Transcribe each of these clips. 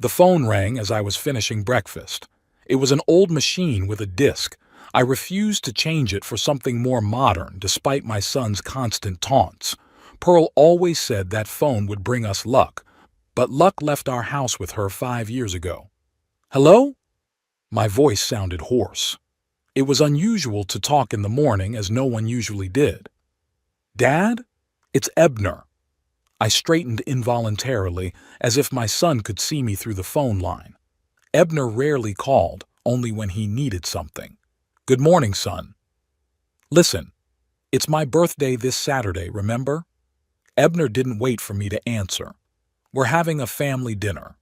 The phone rang as I was finishing breakfast. It was an old machine with a disc. I refused to change it for something more modern, despite my son's constant taunts. Pearl always said that phone would bring us luck, but luck left our house with her 5 years ago. Hello? My voice sounded hoarse. It was unusual to talk in the morning, as no one usually did. Dad? It's Ebner. I straightened involuntarily, as if my son could see me through the phone line. Ebner rarely called, only when he needed something. Good morning, son. Listen, it's my birthday this Saturday, remember? Ebner didn't wait for me to answer. We're having a family dinner.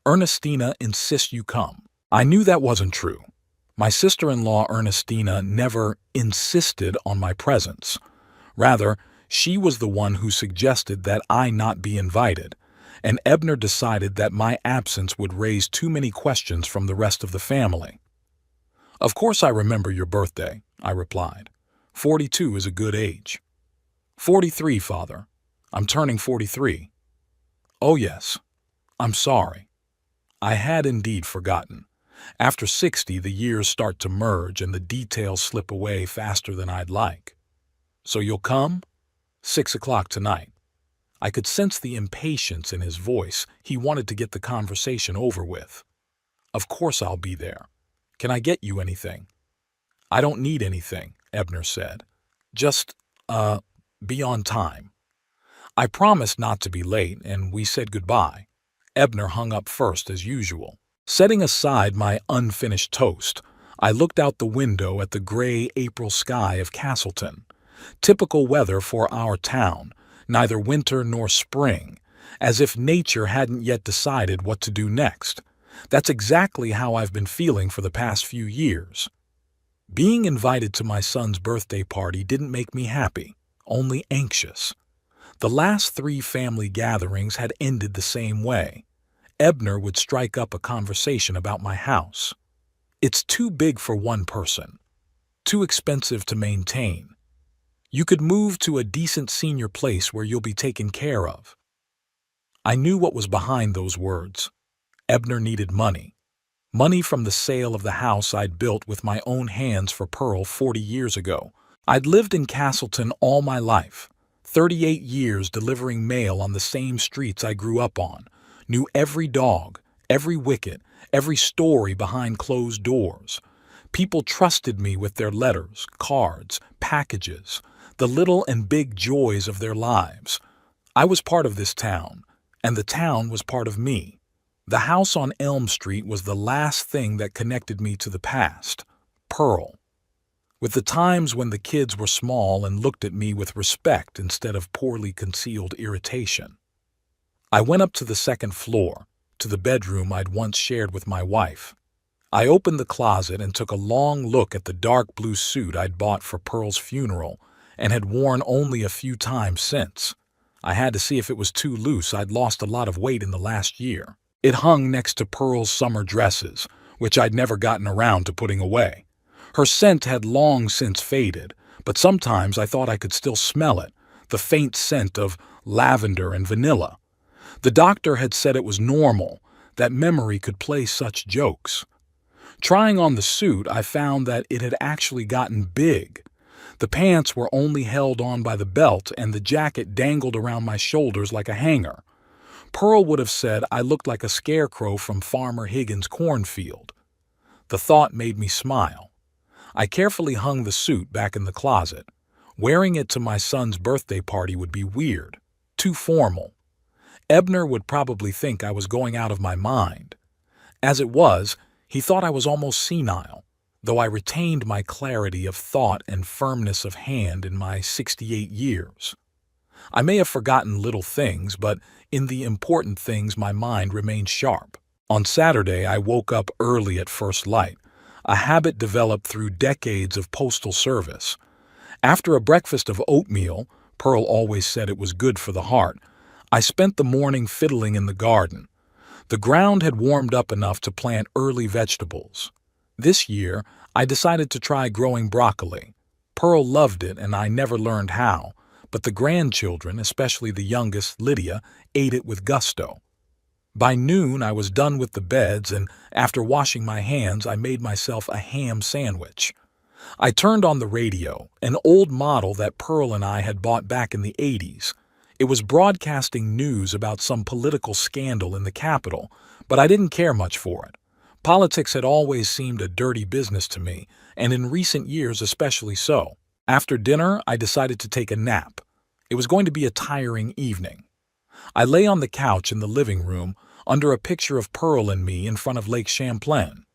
Ernestina insists you come. I knew that wasn't true. My sister-in-law Ernestina never insisted on my presence. Rather, she was the one who suggested that I not be invited, and Ebner decided that my absence would raise too many questions from the rest of the family. Of course I remember your birthday, I replied. 42 is a good age. 43, Father. I'm turning 43. Oh yes. I'm sorry. I had indeed forgotten. After 60, the years start to merge and the details slip away faster than I'd like. So you'll come? 6 o'clock tonight. I could sense the impatience in his voice. He wanted to get the conversation over with. Of course I'll be there. Can I get you anything? I don't need anything, Ebner said. Just, be on time. I promised not to be late, and we said goodbye. Ebner hung up first as usual. Setting aside my unfinished toast, I looked out the window at the gray April sky of Castleton. Typical weather for our town, neither winter nor spring, as if nature hadn't yet decided what to do next. That's exactly how I've been feeling for the past few years. Being invited to my son's birthday party didn't make me happy, only anxious. The last 3 family gatherings had ended the same way. Ebner would strike up a conversation about my house. It's too big for one person, too expensive to maintain. You could move to a decent senior place where you'll be taken care of. I knew what was behind those words. Ebner needed money. Money from the sale of the house I'd built with my own hands for Pearl 40 years ago. I'd lived in Castleton all my life, 38 years delivering mail on the same streets I grew up on, knew every dog, every wicket, every story behind closed doors. People trusted me with their letters, cards, packages, the little and big joys of their lives. I was part of this town, and the town was part of me. The house on Elm Street was the last thing that connected me to the past, Pearl. With the times when the kids were small and looked at me with respect instead of poorly concealed irritation. I went up to the second floor, to the bedroom I'd once shared with my wife. I opened the closet and took a long look at the dark blue suit I'd bought for Pearl's funeral and had worn only a few times since. I had to see if it was too loose. I'd lost a lot of weight in the last year. It hung next to Pearl's summer dresses, which I'd never gotten around to putting away. Her scent had long since faded, but sometimes I thought I could still smell it, the faint scent of lavender and vanilla. The doctor had said it was normal, that memory could play such jokes. Trying on the suit, I found that it had actually gotten big. The pants were only held on by the belt, and the jacket dangled around my shoulders like a hanger. Pearl would have said I looked like a scarecrow from Farmer Higgins' cornfield. The thought made me smile. I carefully hung the suit back in the closet. Wearing it to my son's birthday party would be weird, too formal. Ebner would probably think I was going out of my mind. As it was, he thought I was almost senile, though I retained my clarity of thought and firmness of hand in my 68 years. I may have forgotten little things, but in the important things my mind remained sharp. On Saturday, I woke up early at first light, a habit developed through decades of postal service. After a breakfast of oatmeal, Pearl always said it was good for the heart, I spent the morning fiddling in the garden. The ground had warmed up enough to plant early vegetables. This year, I decided to try growing broccoli. Pearl loved it, and I never learned how, but the grandchildren, especially the youngest, Lydia, ate it with gusto. By noon, I was done with the beds, and after washing my hands, I made myself a ham sandwich. I turned on the radio, an old model that Pearl and I had bought back in the 80s. It was broadcasting news about some political scandal in the Capitol, but I didn't care much for it. Politics had always seemed a dirty business to me, and in recent years especially so. After dinner, I decided to take a nap. It was going to be a tiring evening. I lay on the couch in the living room under a picture of Pearl and me in front of Lake Champlain.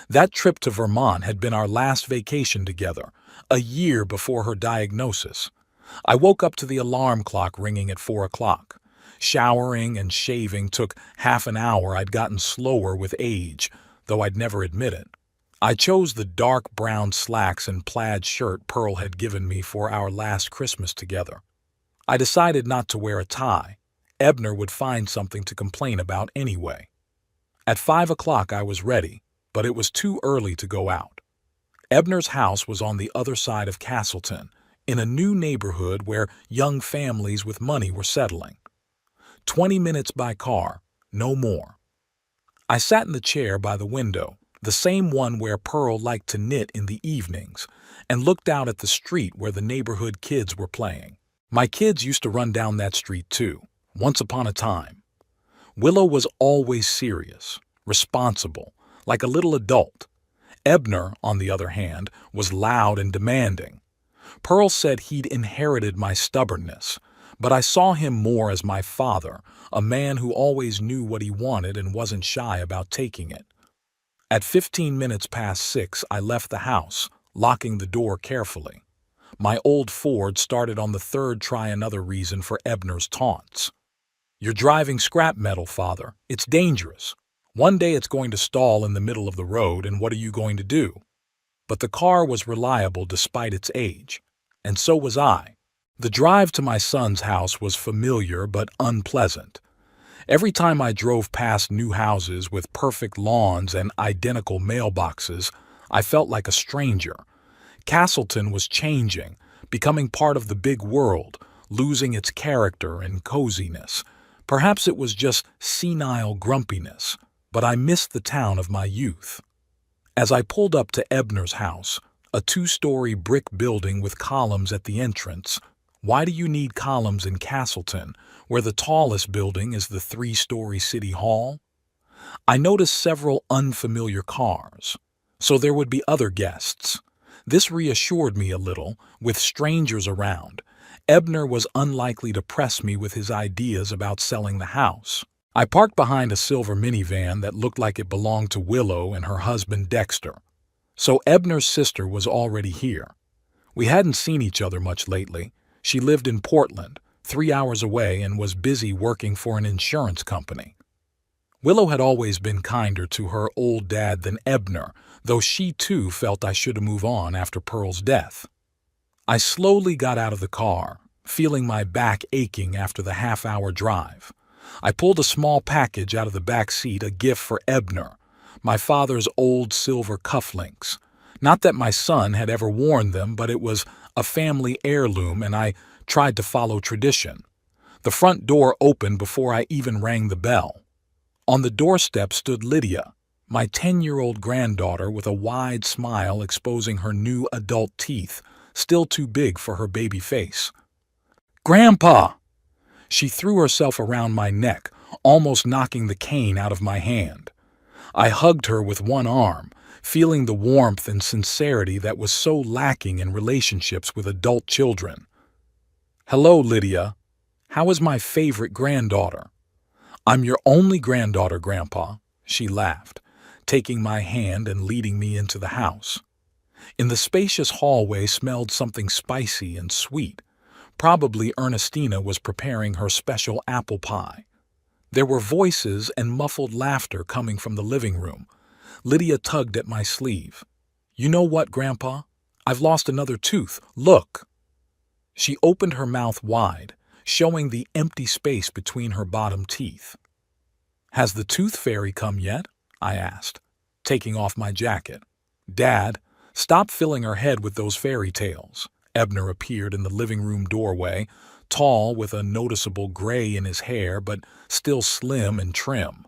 That trip to Vermont had been our last vacation together, a year before her diagnosis. I woke up to the alarm clock ringing at 4 o'clock. Showering and shaving took half an hour. I'd gotten slower with age, though I'd never admit it. I chose the dark brown slacks and plaid shirt Pearl had given me for our last Christmas together. I decided not to wear a tie. Ebner would find something to complain about anyway. At 5 o'clock I was ready, but it was too early to go out. Ebner's house was on the other side of Castleton, in a new neighborhood where young families with money were settling. 20 minutes by car, no more. I sat in the chair by the window, the same one where Pearl liked to knit in the evenings, and looked out at the street where the neighborhood kids were playing. My kids used to run down that street too, once upon a time. Willow was always serious, responsible, like a little adult. Ebner, on the other hand, was loud and demanding. Pearl said he'd inherited my stubbornness, but I saw him more as my father, a man who always knew what he wanted and wasn't shy about taking it. At 15 minutes past 6, I left the house, locking the door carefully. My old Ford started on the third try, another reason for Ebner's taunts. "You're driving scrap metal, Father. It's dangerous. One day it's going to stall in the middle of the road, and what are you going to do?" But the car was reliable despite its age, and so was I. The drive to my son's house was familiar but unpleasant. Every time I drove past new houses with perfect lawns and identical mailboxes, I felt like a stranger. Castleton was changing, becoming part of the big world, losing its character and coziness. Perhaps it was just senile grumpiness, but I missed the town of my youth. As I pulled up to Ebner's house, a 2-story brick building with columns at the entrance. Why do you need columns in Castleton, where the tallest building is the 3-story City Hall? I noticed several unfamiliar cars, so there would be other guests. This reassured me a little. With strangers around, Ebner was unlikely to press me with his ideas about selling the house. I parked behind a silver minivan that looked like it belonged to Willow and her husband Dexter. So Ebner's sister was already here. We hadn't seen each other much lately. She lived in Portland, 3 hours away, and was busy working for an insurance company. Willow had always been kinder to her old dad than Ebner, though she too felt I should move on after Pearl's death. I slowly got out of the car, feeling my back aching after the half-hour drive. I pulled a small package out of the back seat, a gift for Ebner, my father's old silver cufflinks. Not that my son had ever worn them, but it was a family heirloom, and I tried to follow tradition. The front door opened before I even rang the bell. On the doorstep stood Lydia, my 10-year-old granddaughter, with a wide smile exposing her new adult teeth, still too big for her baby face. "Grandpa!" She threw herself around my neck, almost knocking the cane out of my hand. I hugged her with one arm, feeling the warmth and sincerity that was so lacking in relationships with adult children. "Hello, Lydia. How is my favorite granddaughter?" "I'm your only granddaughter, Grandpa," she laughed, taking my hand and leading me into the house. In the spacious hallway smelled something spicy and sweet. Probably Ernestina was preparing her special apple pie. There were voices and muffled laughter coming from the living room. Lydia tugged at my sleeve. "You know what, Grandpa? I've lost another tooth. Look!" She opened her mouth wide, showing the empty space between her bottom teeth. "Has the tooth fairy come yet?" I asked, taking off my jacket. "Dad, stop filling her head with those fairy tales." Ebner appeared in the living room doorway, tall with a noticeable gray in his hair but still slim and trim.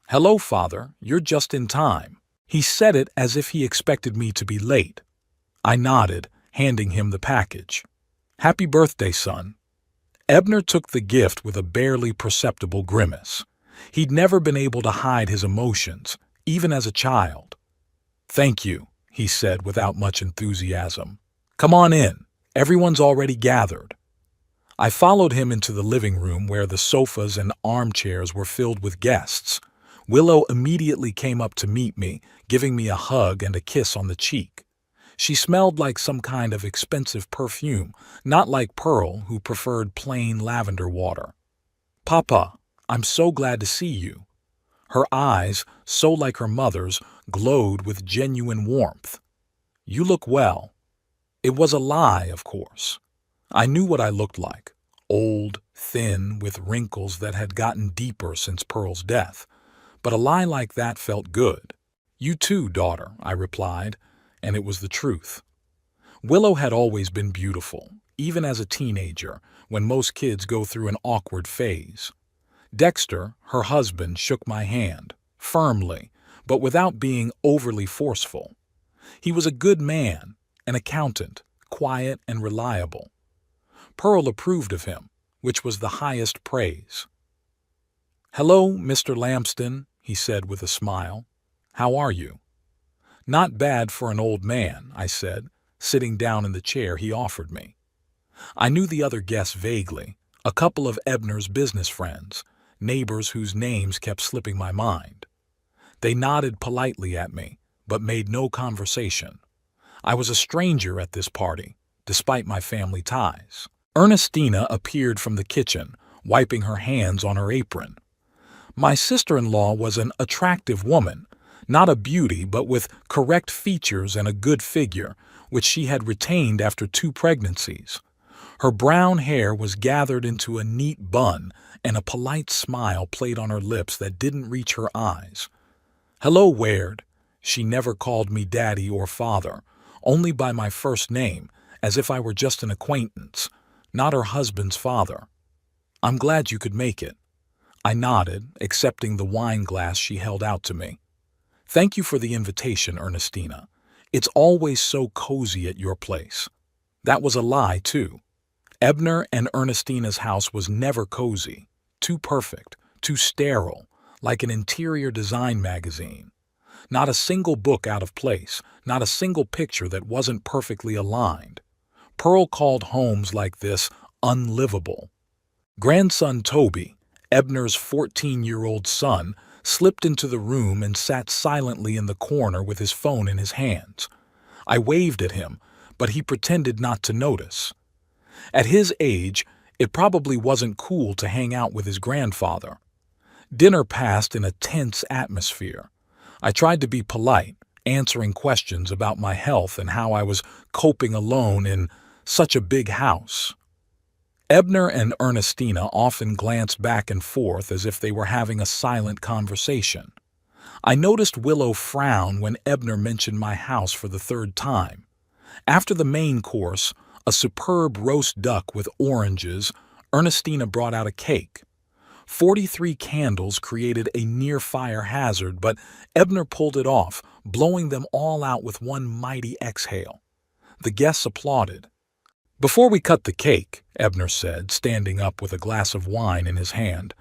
"Hello, Father, you're just in time." He said it as if he expected me to be late. I nodded, handing him the package. "Happy birthday, son." Ebner took the gift with a barely perceptible grimace. He'd never been able to hide his emotions, even as a child. "Thank you," he said without much enthusiasm. "Come on in. Everyone's already gathered." I followed him into the living room where the sofas and armchairs were filled with guests. Willow immediately came up to meet me, giving me a hug and a kiss on the cheek. She smelled like some kind of expensive perfume, not like Pearl, who preferred plain lavender water. "Papa, I'm so glad to see you." Her eyes, so like her mother's, glowed with genuine warmth. "You look well." It was a lie, of course. I knew what I looked like: old, thin, with wrinkles that had gotten deeper since Pearl's death. But a lie like that felt good. "You too, daughter," I replied, and it was the truth. Willow had always been beautiful, even as a teenager, when most kids go through an awkward phase. Dexter, her husband, shook my hand, firmly, but without being overly forceful. He was a good man, an accountant, quiet and reliable. Pearl approved of him, which was the highest praise. "Hello, Mr. Lamston," he said with a smile. "How are you?" "Not bad for an old man," I said, sitting down in the chair he offered me. I knew the other guests vaguely, a couple of Ebner's business friends, neighbors whose names kept slipping my mind. They nodded politely at me, but made no conversation. I was a stranger at this party, despite my family ties. Ernestina appeared from the kitchen, wiping her hands on her apron. My sister-in-law was an attractive woman, not a beauty but with correct features and a good figure, which she had retained after 2 pregnancies. Her brown hair was gathered into a neat bun, and a polite smile played on her lips that didn't reach her eyes. "Hello, Ward." She never called me daddy or father, only by my first name, as if I were just an acquaintance, not her husband's father. "I'm glad you could make it." I nodded, accepting the wine glass she held out to me. "Thank you for the invitation, Ernestina. It's always so cozy at your place." That was a lie, too. Ebner and Ernestina's house was never cozy. Too perfect, too sterile, like an interior design magazine. Not a single book out of place, not a single picture that wasn't perfectly aligned. Pearl called homes like this unlivable. Grandson Toby, Ebner's 14-year-old son, slipped into the room and sat silently in the corner with his phone in his hands. I waved at him, but he pretended not to notice. At his age, it probably wasn't cool to hang out with his grandfather. Dinner passed in a tense atmosphere. I tried to be polite, answering questions about my health and how I was coping alone in such a big house. Ebner and Ernestina often glanced back and forth as if they were having a silent conversation. I noticed Willow frown when Ebner mentioned my house for the 3rd time. After the main course, a superb roast duck with oranges, Ernestina brought out a cake. 43 candles created a near-fire hazard, but Ebner pulled it off, blowing them all out with one mighty exhale. The guests applauded. "Before we cut the cake," Ebner said, standing up with a glass of wine in his hand,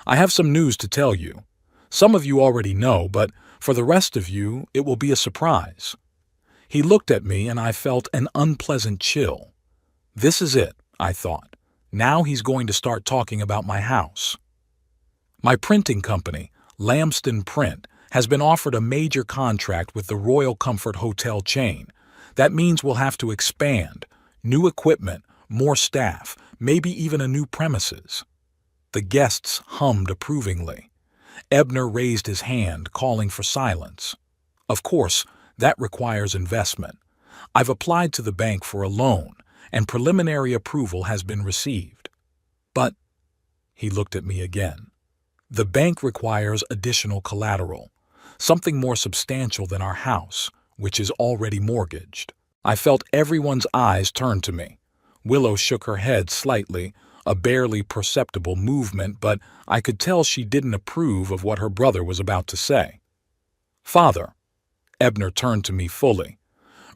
"I have some news to tell you. Some of you already know, but for the rest of you, it will be a surprise." He looked at me and I felt an unpleasant chill. This is it, I thought. Now he's going to start talking about my house. My printing company, Lamston Print, has been offered a major contract with the Royal Comfort Hotel chain. That means we'll have to expand. New equipment, more staff, maybe even a new premises. The guests hummed approvingly. Ebner raised his hand, calling for silence. Of course, that requires investment. I've applied to the bank for a loan, and preliminary approval has been received. But, he looked at me again, the bank requires additional collateral, something more substantial than our house, which is already mortgaged. I felt everyone's eyes turn to me. Willow shook her head slightly, a barely perceptible movement, but I could tell she didn't approve of what her brother was about to say. "Father," Ebner turned to me fully,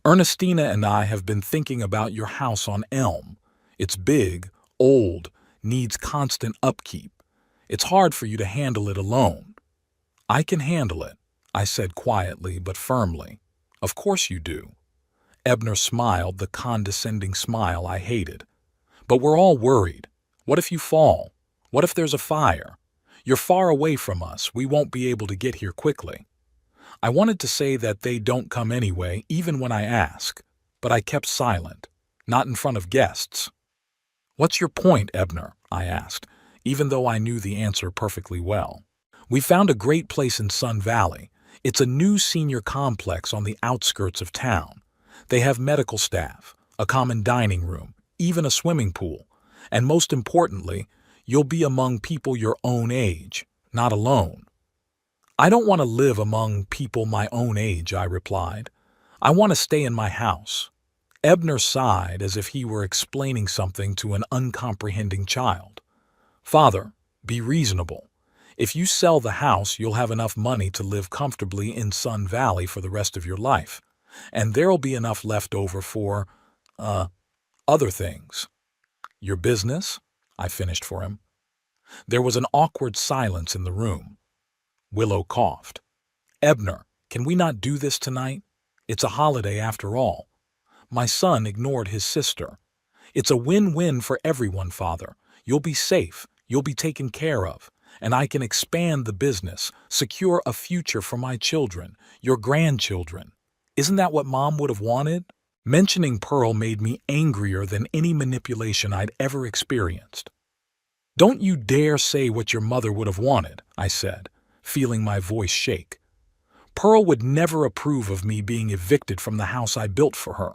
"Ernestina and I have been thinking about your house on Elm. It's big, old, needs constant upkeep. It's hard for you to handle it alone." "I can handle it," I said quietly but firmly. "Of course you do." Ebner smiled, the condescending smile I hated. "But we're all worried. What if you fall? What if there's a fire? You're far away from us. We won't be able to get here quickly." I wanted to say that they don't come anyway, even when I ask, but I kept silent, not in front of guests. "What's your point, Ebner?" I asked, even though I knew the answer perfectly well. "We found a great place in Sun Valley. It's a new senior complex on the outskirts of town. They have medical staff, a common dining room, even a swimming pool. And most importantly, you'll be among people your own age, not alone." "I don't want to live among people my own age," I replied. "I want to stay in my house." Ebner sighed as if he were explaining something to an uncomprehending child. "Father, be reasonable. If you sell the house, you'll have enough money to live comfortably in Sun Valley for the rest of your life, and there'll be enough left over for, other things." "Your business?" I finished for him. There was an awkward silence in the room. Willow coughed. "Ebner, can we not do this tonight? It's a holiday after all." My son ignored his sister. "It's a win-win for everyone, Father. You'll be safe, you'll be taken care of, and I can expand the business, secure a future for my children, your grandchildren. Isn't that what Mom would have wanted?" Mentioning Pearl made me angrier than any manipulation I'd ever experienced. "Don't you dare say what your mother would have wanted," I said, feeling my voice shake. "Pearl would never approve of me being evicted from the house I built for her."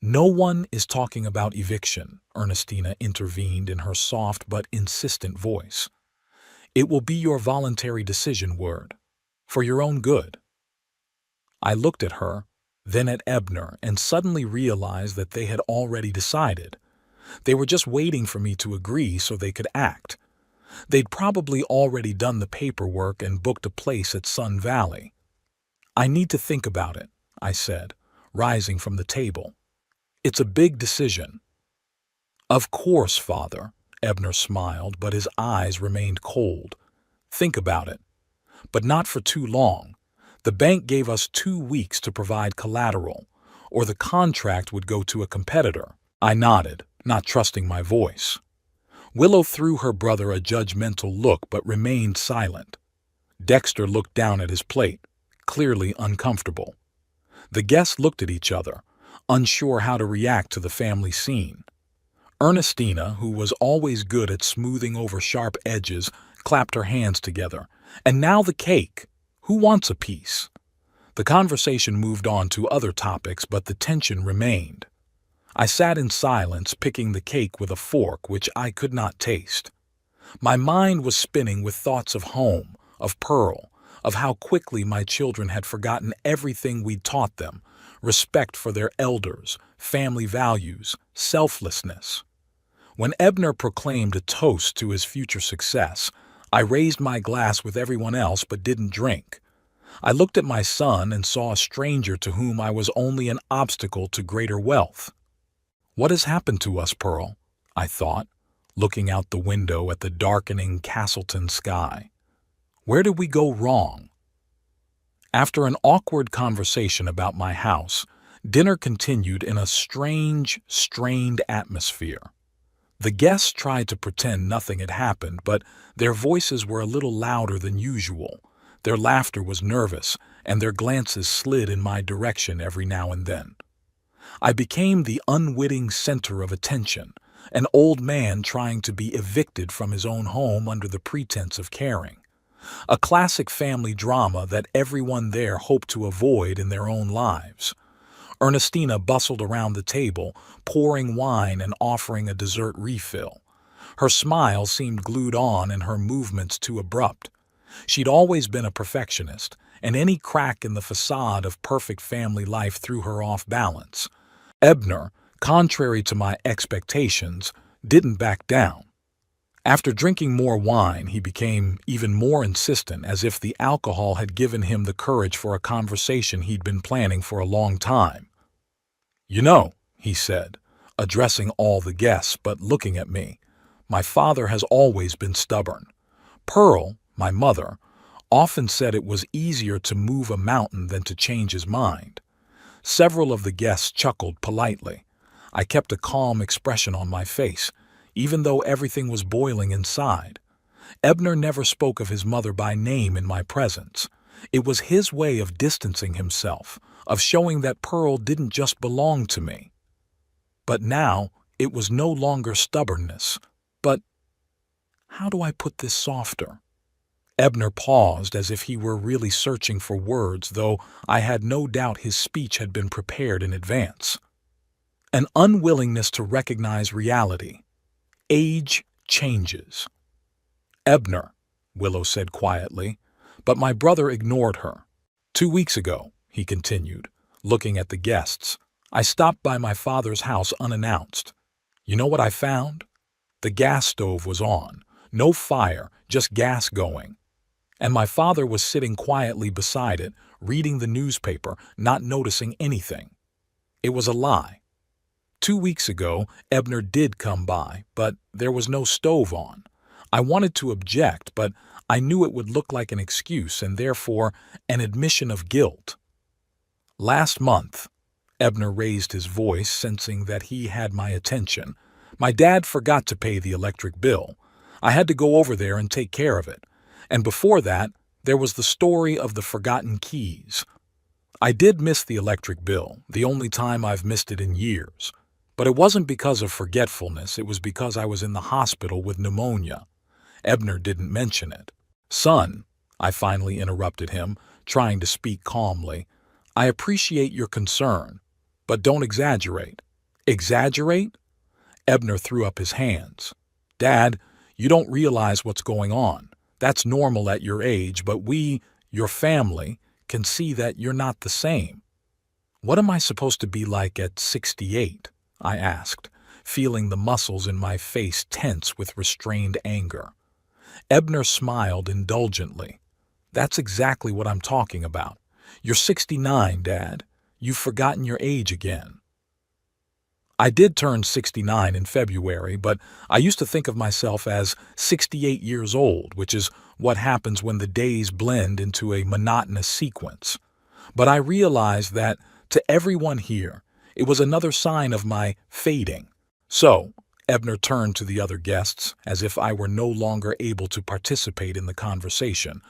"No one is talking about eviction," Ernestina intervened in her soft but insistent voice. "It will be your voluntary decision, Word, for your own good." I looked at her, then at Ebner, and suddenly realized that they had already decided. They were just waiting for me to agree so they could act. They'd probably already done the paperwork and booked a place at Sun Valley. "I need to think about it," I said, rising from the table. "It's a big decision." "Of course, Father," Ebner smiled, but his eyes remained cold. "Think about it. But not for too long. The bank gave us 2 weeks to provide collateral, or the contract would go to a competitor." I nodded, not trusting my voice. Willow threw her brother a judgmental look but remained silent. Dexter looked down at his plate, clearly uncomfortable. The guests looked at each other, unsure how to react to the family scene. Ernestina, who was always good at smoothing over sharp edges, clapped her hands together. "And now the cake. Who wants a piece?" The conversation moved on to other topics, but the tension remained. I sat in silence, picking the cake with a fork which I could not taste. My mind was spinning with thoughts of home, of Pearl, of how quickly my children had forgotten everything we'd taught them: respect for their elders, family values, selflessness. When Ebner proclaimed a toast to his future success, I raised my glass with everyone else but didn't drink. I looked at my son and saw a stranger to whom I was only an obstacle to greater wealth. "What has happened to us, Pearl?" I thought, looking out the window at the darkening Castleton sky. "Where did we go wrong?" After an awkward conversation about my house, dinner continued in a strange, strained atmosphere. The guests tried to pretend nothing had happened, but their voices were a little louder than usual. Their laughter was nervous, and their glances slid in my direction every now and then. I became the unwitting center of attention, an old man trying to be evicted from his own home under the pretense of caring. A classic family drama that everyone there hoped to avoid in their own lives. Ernestina bustled around the table, pouring wine and offering a dessert refill. Her smile seemed glued on and her movements too abrupt. She'd always been a perfectionist, and any crack in the facade of perfect family life threw her off balance. Ebner, contrary to my expectations, didn't back down. After drinking more wine, he became even more insistent, as if the alcohol had given him the courage for a conversation he'd been planning for a long time. "You know," he said, addressing all the guests but looking at me, "my father has always been stubborn. Pearl, my mother, often said it was easier to move a mountain than to change his mind." Several of the guests chuckled politely. I kept a calm expression on my face, even though everything was boiling inside. Ebner never spoke of his mother by name in my presence. It was his way of distancing himself, of showing that Pearl didn't just belong to me. But now it was no longer stubbornness, but how do I put this softer? Ebner paused as if he were really searching for words, though I had no doubt his speech had been prepared in advance. An unwillingness to recognize reality. Age changes. "Ebner," Willow said quietly, but my brother ignored her. "2 weeks ago," he continued, looking at the guests, "I stopped by my father's house unannounced. You know what I found? The gas stove was on. No fire, just gas going. And my father was sitting quietly beside it, reading the newspaper, not noticing anything. It was a lie. 2 weeks ago, Ebner did come by, but there was no stove on. I wanted to object, but I knew it would look like an excuse and therefore an admission of guilt. Last month," Ebner raised his voice, sensing that he had my attention, "my dad forgot to pay the electric bill. I had to go over there and take care of it. And before that, there was the story of the forgotten keys. I did miss the electric bill, the only time I've missed it in years. But it wasn't because of forgetfulness, it was because I was in the hospital with pneumonia." Ebner didn't mention it. "Son," I finally interrupted him, trying to speak calmly, "I appreciate your concern, but don't exaggerate." "Exaggerate?" Ebner threw up his hands. "Dad, you don't realize what's going on. That's normal at your age, but we, your family, can see that you're not the same." "What am I supposed to be like at 68? I asked, feeling the muscles in my face tense with restrained anger. Ebner smiled indulgently. "That's exactly what I'm talking about. You're 69, Dad. You've forgotten your age again." I did turn 69 in February, but I used to think of myself as 68 years old, which is what happens when the days blend into a monotonous sequence. But I realized that, to everyone here, it was another sign of my fading. "So," Ebner turned to the other guests, as if I were no longer able to participate in the conversation,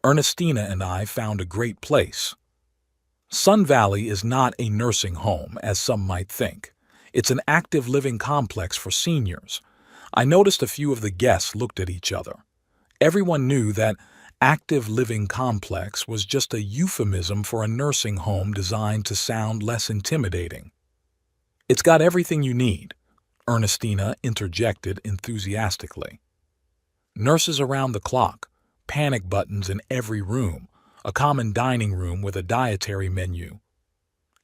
"Ernestina and I found a great place. Sun Valley is not a nursing home, as some might think. It's an active living complex for seniors." I noticed a few of the guests looked at each other. Everyone knew that active living complex was just a euphemism for a nursing home designed to sound less intimidating. "It's got everything you need," Ernestina interjected enthusiastically. "Nurses around the clock, panic buttons in every room, a common dining room with a dietary menu.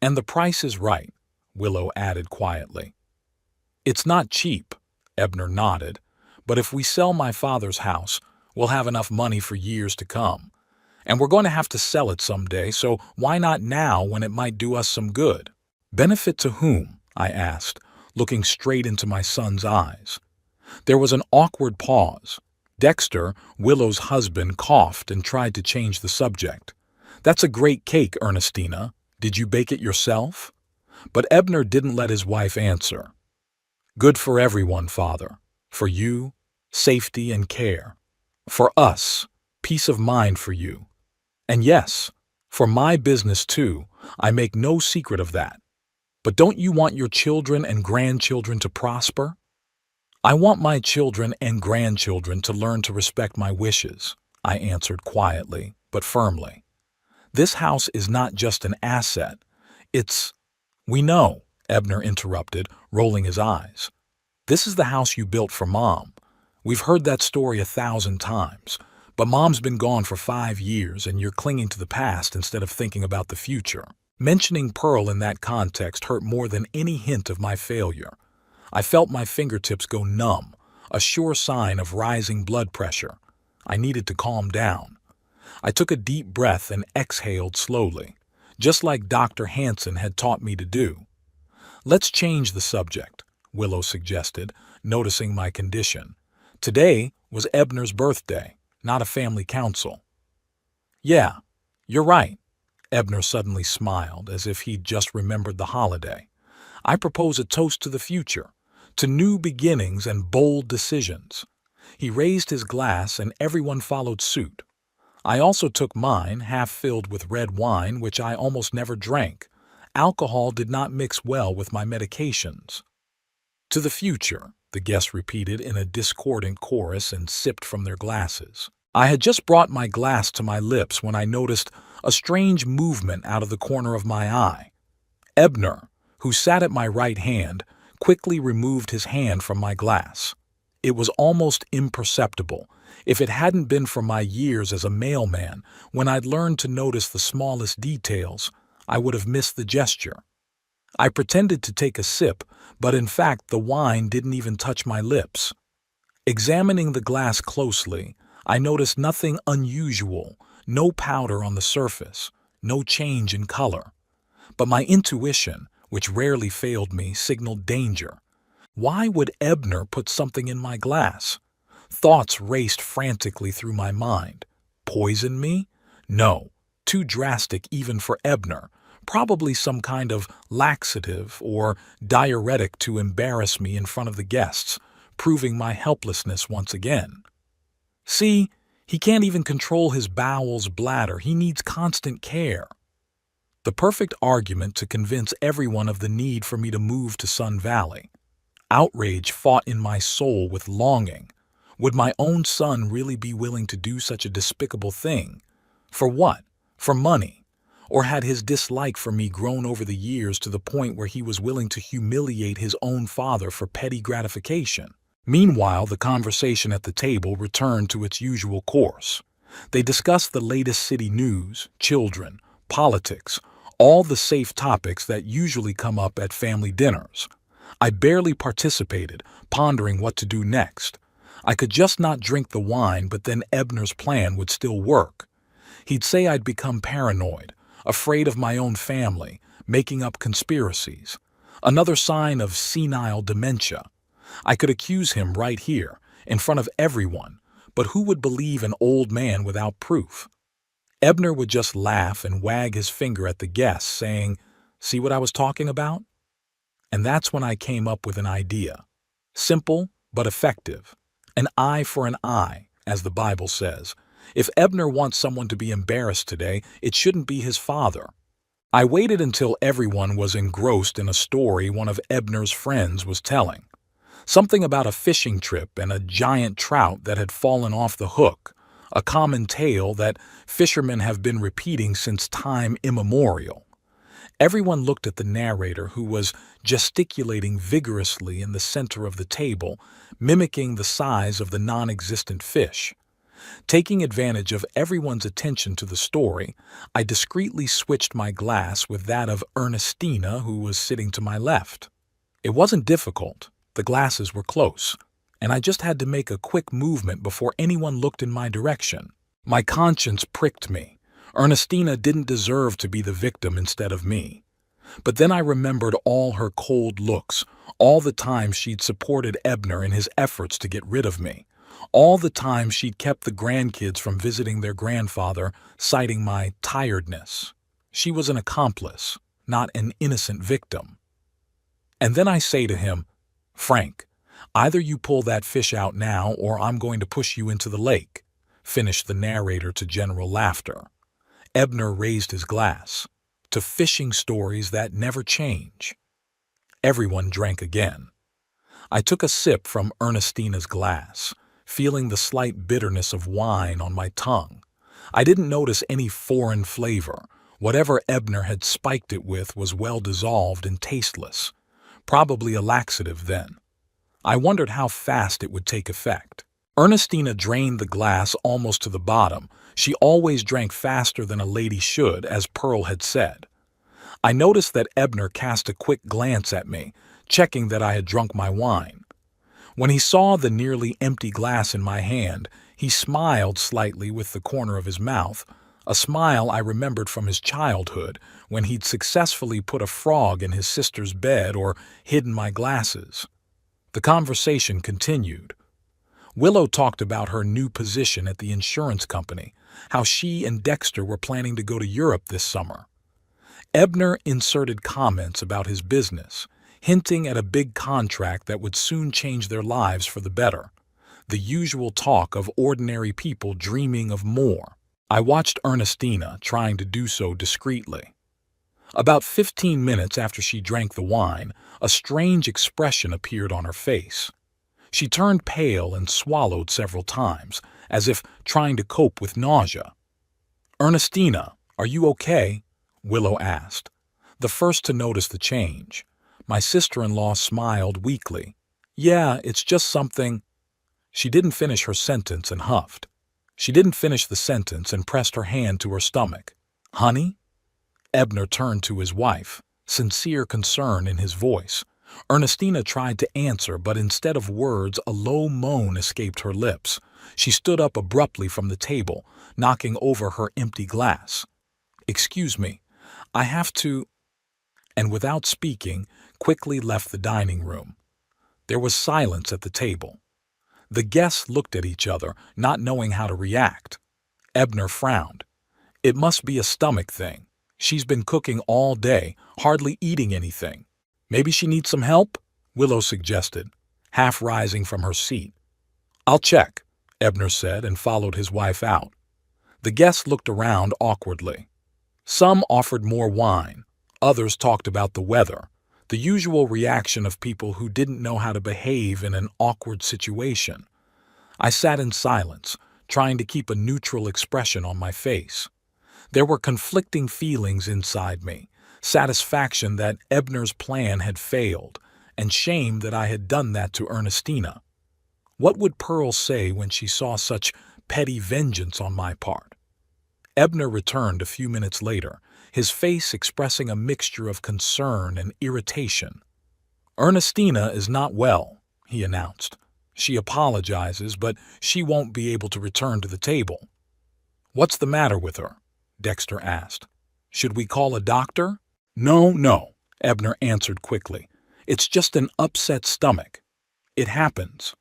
And the price is right," Willow added quietly. "It's not cheap," Ebner nodded, "but if we sell my father's house, we'll have enough money for years to come. And we're going to have to sell it someday, so why not now when it might do us some good?" "Benefit to whom?" I asked, looking straight into my son's eyes. There was an awkward pause. Dexter, Willow's husband, coughed and tried to change the subject. "That's a great cake, Ernestina. Did you bake it yourself?" But Ebner didn't let his wife answer. "Good for everyone, Father. For you, safety and care. For us, peace of mind for you. And yes, for my business too. I make no secret of that. But don't you want your children and grandchildren to prosper?" "I want my children and grandchildren to learn to respect my wishes," I answered quietly, but firmly. "This house is not just an asset. It's—" "We know," Ebner interrupted, rolling his eyes. "This is the house you built for Mom. We've heard that story 1,000 times, but Mom's been gone for 5 years and you're clinging to the past instead of thinking about the future." Mentioning Pearl in that context hurt more than any hint of my failure. I felt my fingertips go numb, a sure sign of rising blood pressure. I needed to calm down. I took a deep breath and exhaled slowly, just like Dr. Hansen had taught me to do. "Let's change the subject," Willow suggested, noticing my condition. Today was Ebner's birthday, not a family council. "Yeah, you're right." Ebner suddenly smiled, as if he'd just remembered the holiday. "I propose a toast to the future, to new beginnings and bold decisions." He raised his glass and everyone followed suit. I also took mine, half filled with red wine, which I almost never drank. Alcohol did not mix well with my medications. "To the future," the guests repeated in a discordant chorus and sipped from their glasses. I had just brought my glass to my lips when I noticed a strange movement out of the corner of my eye. Ebner, who sat at my right hand, quickly removed his hand from my glass. It was almost imperceptible, if it hadn't been for my years as a mailman, when I'd learned to notice the smallest details. I would have missed the gesture. I pretended to take a sip, but in fact the wine didn't even touch my lips. Examining the glass closely, I noticed nothing unusual, no powder on the surface, no change in color. But my intuition, which rarely failed me, signaled danger. Why would Ebner put something in my glass? Thoughts raced frantically through my mind. Poison me? No, too drastic even for Ebner. Probably some kind of laxative or diuretic to embarrass me in front of the guests, proving my helplessness once again. "See, he can't even control his bowels, bladder. He needs constant care." The perfect argument to convince everyone of the need for me to move to Sun Valley. Outrage fought in my soul with longing. Would my own son really be willing to do such a despicable thing? For what? For money? Or had his dislike for me grown over the years to the point where he was willing to humiliate his own father for petty gratification? Meanwhile, the conversation at the table returned to its usual course. They discussed the latest city news, children, politics, all the safe topics that usually come up at family dinners. I barely participated, pondering what to do next. I could just not drink the wine, but then Ebner's plan would still work. He'd say I'd become paranoid, afraid of my own family, making up conspiracies. Another sign of senile dementia. I could accuse him right here, in front of everyone, but who would believe an old man without proof? Ebner would just laugh and wag his finger at the guests, saying, "See what I was talking about?" And that's when I came up with an idea. Simple, but effective. An eye for an eye, as the Bible says. If Ebner wants someone to be embarrassed today, it shouldn't be his father. I waited until everyone was engrossed in a story one of Ebner's friends was telling. Something about a fishing trip and a giant trout that had fallen off the hook, a common tale that fishermen have been repeating since time immemorial. Everyone looked at the narrator, who was gesticulating vigorously in the center of the table, mimicking the size of the non-existent fish. Taking advantage of everyone's attention to the story, I discreetly switched my glass with that of Ernestina, who was sitting to my left. It wasn't difficult. The glasses were close, and I just had to make a quick movement before anyone looked in my direction. My conscience pricked me. Ernestina didn't deserve to be the victim instead of me. But then I remembered all her cold looks, all the times she'd supported Ebner in his efforts to get rid of me, all the times she'd kept the grandkids from visiting their grandfather, citing my tiredness. She was an accomplice, not an innocent victim. And then I say to him, "Frank, either you pull that fish out now or I'm going to push you into the lake," finished the narrator to general laughter. Ebner raised his glass. "To fishing stories that never change." Everyone drank again. I took a sip from Ernestina's glass, feeling the slight bitterness of wine on my tongue. I didn't notice any foreign flavor. Whatever Ebner had spiked it with was well dissolved and tasteless. Probably a laxative then. I wondered how fast it would take effect. Ernestina drained the glass almost to the bottom. She always drank faster than a lady should, as Pearl had said. I noticed that Ebner cast a quick glance at me, checking that I had drunk my wine. When he saw the nearly empty glass in my hand, he smiled slightly with the corner of his mouth, a smile I remembered from his childhood when he'd successfully put a frog in his sister's bed or hidden my glasses. The conversation continued. Willow talked about her new position at the insurance company, how she and Dexter were planning to go to Europe this summer. Ebner inserted comments about his business, hinting at a big contract that would soon change their lives for the better. The usual talk of ordinary people dreaming of more. I watched Ernestina trying to do so discreetly. About 15 minutes after she drank the wine, a strange expression appeared on her face. She turned pale and swallowed several times, as if trying to cope with nausea. "Ernestina, are you okay?" Willow asked, the first to notice the change. My sister-in-law smiled weakly. "Yeah, it's just something—" She didn't finish her sentence and huffed. She didn't finish the sentence and pressed her hand to her stomach. "Honey?" Ebner turned to his wife, sincere concern in his voice. Ernestina tried to answer, but instead of words, a low moan escaped her lips. She stood up abruptly from the table, knocking over her empty glass. "Excuse me, I have to—" and without speaking, quickly left the dining room. There was silence at the table. The guests looked at each other, not knowing how to react. Ebner frowned. "It must be a stomach thing. She's been cooking all day, hardly eating anything. Maybe she needs some help?" Willow suggested, half rising from her seat. "I'll check," Ebner said and followed his wife out. The guests looked around awkwardly. Some offered more wine. Others talked about the weather, the usual reaction of people who didn't know how to behave in an awkward situation. I sat in silence, trying to keep a neutral expression on my face. There were conflicting feelings inside me, satisfaction that Ebner's plan had failed, and shame that I had done that to Ernestina. What would Pearl say when she saw such petty vengeance on my part? Ebner returned a few minutes later, his face expressing a mixture of concern and irritation. "Ernestina is not well," he announced. "She apologizes, but she won't be able to return to the table." "What's the matter with her?" Dexter asked. "Should we call a doctor?" No, Ebner answered quickly. "It's just an upset stomach. It happens."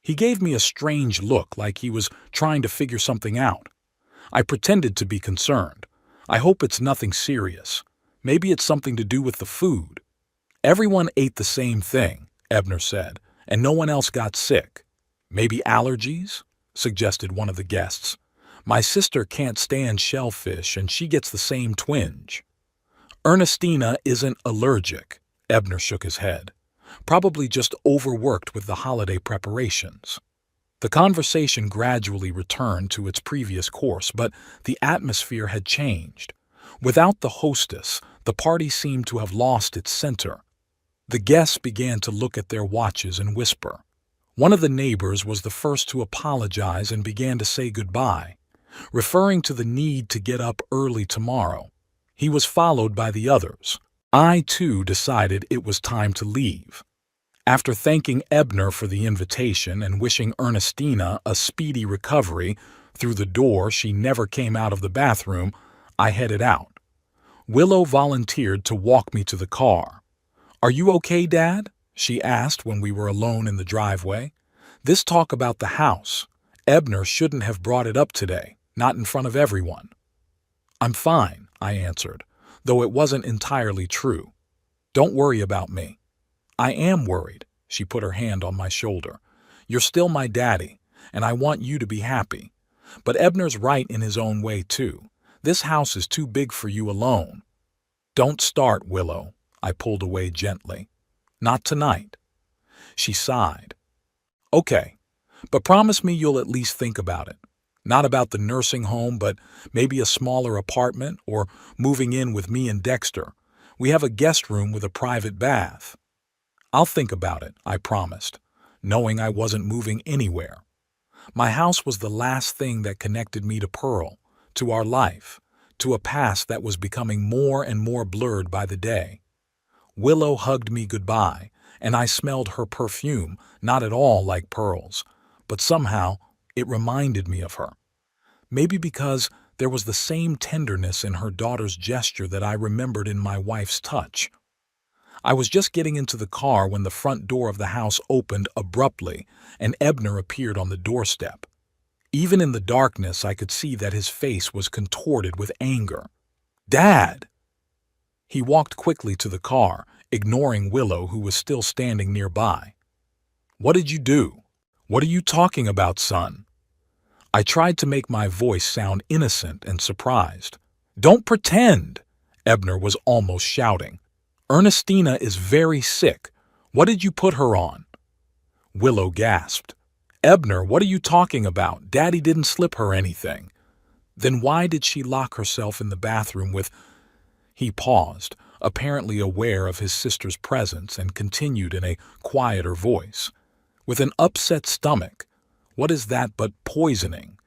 He gave me a strange look, like he was trying to figure something out. I pretended to be concerned. "I hope it's nothing serious. Maybe it's something to do with the food." "Everyone ate the same thing," Ebner said, "and no one else got sick." "Maybe allergies?" suggested one of the guests. "My sister can't stand shellfish, and she gets the same twinge." "Ernestina isn't allergic," Ebner shook his head. "Probably just overworked with the holiday preparations." The conversation gradually returned to its previous course, but the atmosphere had changed. Without the hostess, the party seemed to have lost its center. The guests began to look at their watches and whisper. One of the neighbors was the first to apologize and began to say goodbye, referring to the need to get up early tomorrow. He was followed by the others. I, too, decided it was time to leave. After thanking Ebner for the invitation and wishing Ernestina a speedy recovery, through the door she never came out of the bathroom, I headed out. Willow volunteered to walk me to the car. "Are you okay, Dad?" she asked when we were alone in the driveway. "This talk about the house. Ebner shouldn't have brought it up today, not in front of everyone." "I'm fine," I answered, though it wasn't entirely true. "Don't worry about me." "I am worried," she put her hand on my shoulder. "You're still my daddy, and I want you to be happy. But Ebner's right in his own way, too. This house is too big for you alone." "Don't start, Willow," I pulled away gently. "Not tonight." She sighed. "Okay, but promise me you'll at least think about it. Not about the nursing home, but maybe a smaller apartment or moving in with me and Dexter. We have a guest room with a private bath." "I'll think about it," I promised, knowing I wasn't moving anywhere. My house was the last thing that connected me to Pearl, to our life, to a past that was becoming more and more blurred by the day. Willow hugged me goodbye, and I smelled her perfume, not at all like Pearl's, but somehow it reminded me of her. Maybe because there was the same tenderness in her daughter's gesture that I remembered in my wife's touch. I was just getting into the car when the front door of the house opened abruptly and Ebner appeared on the doorstep. Even in the darkness, I could see that his face was contorted with anger. "Dad!" He walked quickly to the car, ignoring Willow, who was still standing nearby. "What did you do? What are you talking about, son?" I tried to make my voice sound innocent and surprised. "Don't pretend!" Ebner was almost shouting. "Ernestina is very sick. What did you put her on?" Willow gasped. "Ebner, what are you talking about? Daddy didn't slip her anything." "Then why did she lock herself in the bathroom with—" He paused, apparently aware of his sister's presence, and continued in a quieter voice. "With an upset stomach. What is that but poisoning?"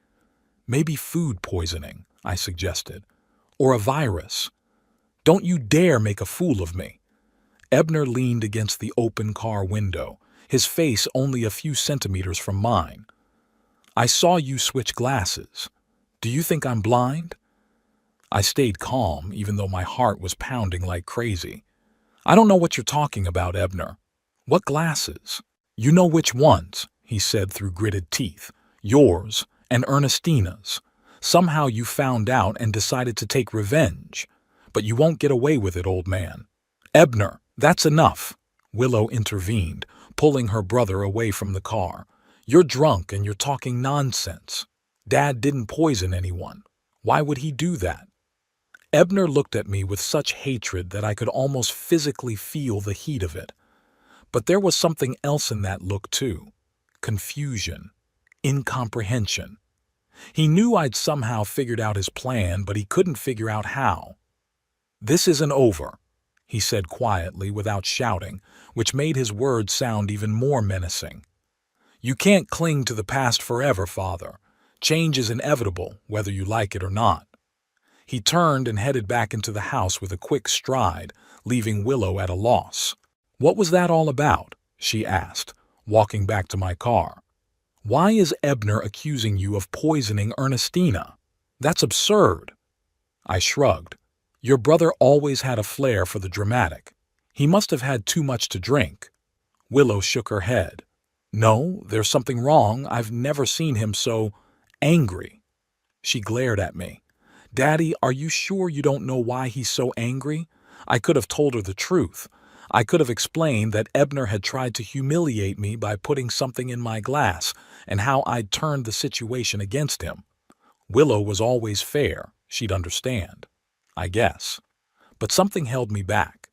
"Maybe food poisoning," I suggested. "Or a virus." "Don't you dare make a fool of me." Ebner leaned against the open car window, his face only a few centimeters from mine. "I saw you switch glasses. Do you think I'm blind?" I stayed calm, even though my heart was pounding like crazy. "I don't know what you're talking about, Ebner." "What glasses?" "You know which ones," he said through gritted teeth. "Yours and Ernestina's. Somehow you found out and decided to take revenge. But you won't get away with it, old man." "Ebner, that's enough," Willow intervened, pulling her brother away from the car. "You're drunk and you're talking nonsense. Dad didn't poison anyone. Why would he do that?" Ebner looked at me with such hatred that I could almost physically feel the heat of it. But there was something else in that look too. Confusion. Incomprehension. He knew I'd somehow figured out his plan, but he couldn't figure out how. "This isn't over," he said quietly without shouting, which made his words sound even more menacing. "You can't cling to the past forever, Father. Change is inevitable, whether you like it or not." He turned and headed back into the house with a quick stride, leaving Willow at a loss. "What was that all about?" she asked, walking back to my car. "Why is Ebner accusing you of poisoning Ernestina? That's absurd." I shrugged. "Your brother always had a flair for the dramatic. He must have had too much to drink." Willow shook her head. "No, there's something wrong. I've never seen him so angry." She glared at me. "Daddy, are you sure you don't know why he's so angry?" I could have told her the truth. I could have explained that Ebner had tried to humiliate me by putting something in my glass and how I'd turned the situation against him. Willow was always fair. She'd understand, I guess. But something held me back.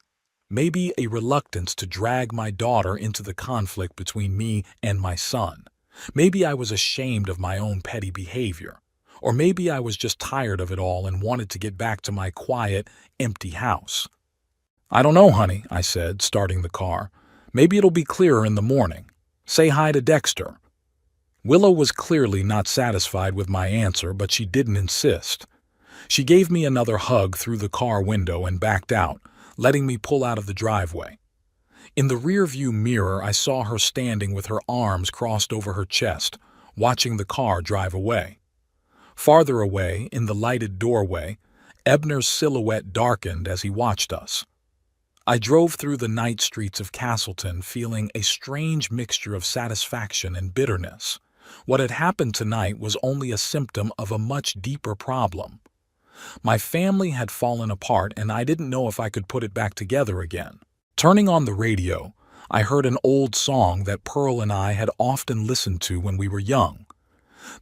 Maybe a reluctance to drag my daughter into the conflict between me and my son. Maybe I was ashamed of my own petty behavior. Or maybe I was just tired of it all and wanted to get back to my quiet, empty house. "I don't know, honey," I said, starting the car. "Maybe it'll be clearer in the morning. Say hi to Dexter." Willow was clearly not satisfied with my answer, but she didn't insist. She gave me another hug through the car window and backed out, letting me pull out of the driveway. In the rearview mirror, I saw her standing with her arms crossed over her chest, watching the car drive away. Farther away, in the lighted doorway, Ebner's silhouette darkened as he watched us. I drove through the night streets of Castleton feeling a strange mixture of satisfaction and bitterness. What had happened tonight was only a symptom of a much deeper problem. My family had fallen apart and I didn't know if I could put it back together again. Turning on the radio, I heard an old song that Pearl and I had often listened to when we were young.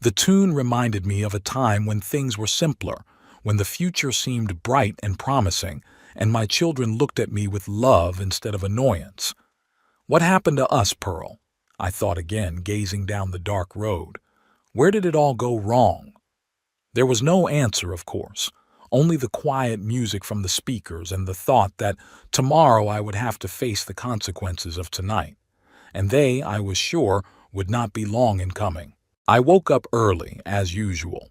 The tune reminded me of a time when things were simpler, when the future seemed bright and promising, and my children looked at me with love instead of annoyance. "What happened to us, Pearl?" I thought again, gazing down the dark road. "Where did it all go wrong?" There was no answer, of course, only the quiet music from the speakers and the thought that tomorrow I would have to face the consequences of tonight. And they, I was sure, would not be long in coming. I woke up early, as usual.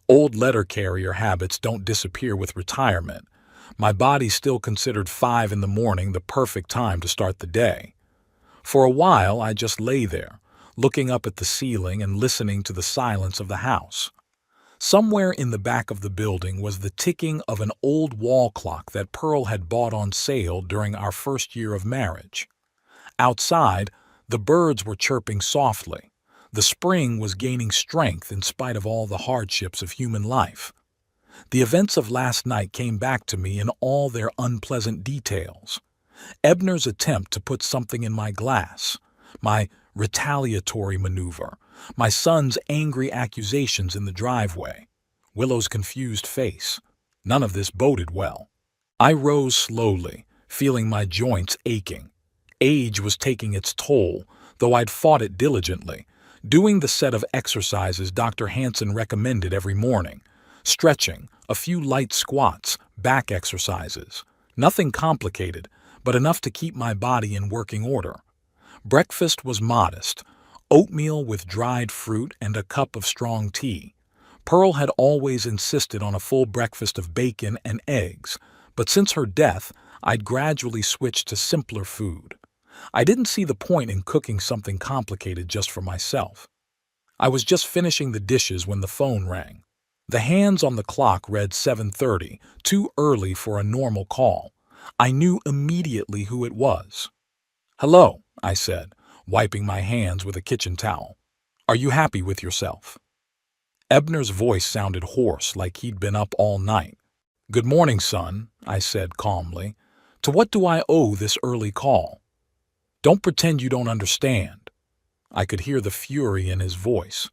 Old letter carrier habits don't disappear with retirement. My body still considered 5 in the morning the perfect time to start the day. For a while, I just lay there, looking up at the ceiling and listening to the silence of the house. Somewhere in the back of the building was the ticking of an old wall clock that Pearl had bought on sale during our first year of marriage. Outside, the birds were chirping softly. The spring was gaining strength in spite of all the hardships of human life. The events of last night came back to me in all their unpleasant details. Ebner's attempt to put something in my glass, my retaliatory maneuver, my son's angry accusations in the driveway, Willow's confused face. None of this boded well. I rose slowly, feeling my joints aching. Age was taking its toll, though I'd fought it diligently, doing the set of exercises Dr. Hansen recommended every morning. Stretching, a few light squats, back exercises. Nothing complicated, but enough to keep my body in working order. Breakfast was modest, oatmeal with dried fruit and a cup of strong tea. Pearl had always insisted on a full breakfast of bacon and eggs, but since her death, I'd gradually switched to simpler food. I didn't see the point in cooking something complicated just for myself. I was just finishing the dishes when the phone rang. The hands on the clock read 7:30, too early for a normal call. I knew immediately who it was. "Hello," I said, wiping my hands with a kitchen towel. "Are you happy with yourself?" Ebner's voice sounded hoarse, like he'd been up all night. "Good morning, son," I said calmly. "To what do I owe this early call?" "Don't pretend you don't understand." I could hear the fury in his voice.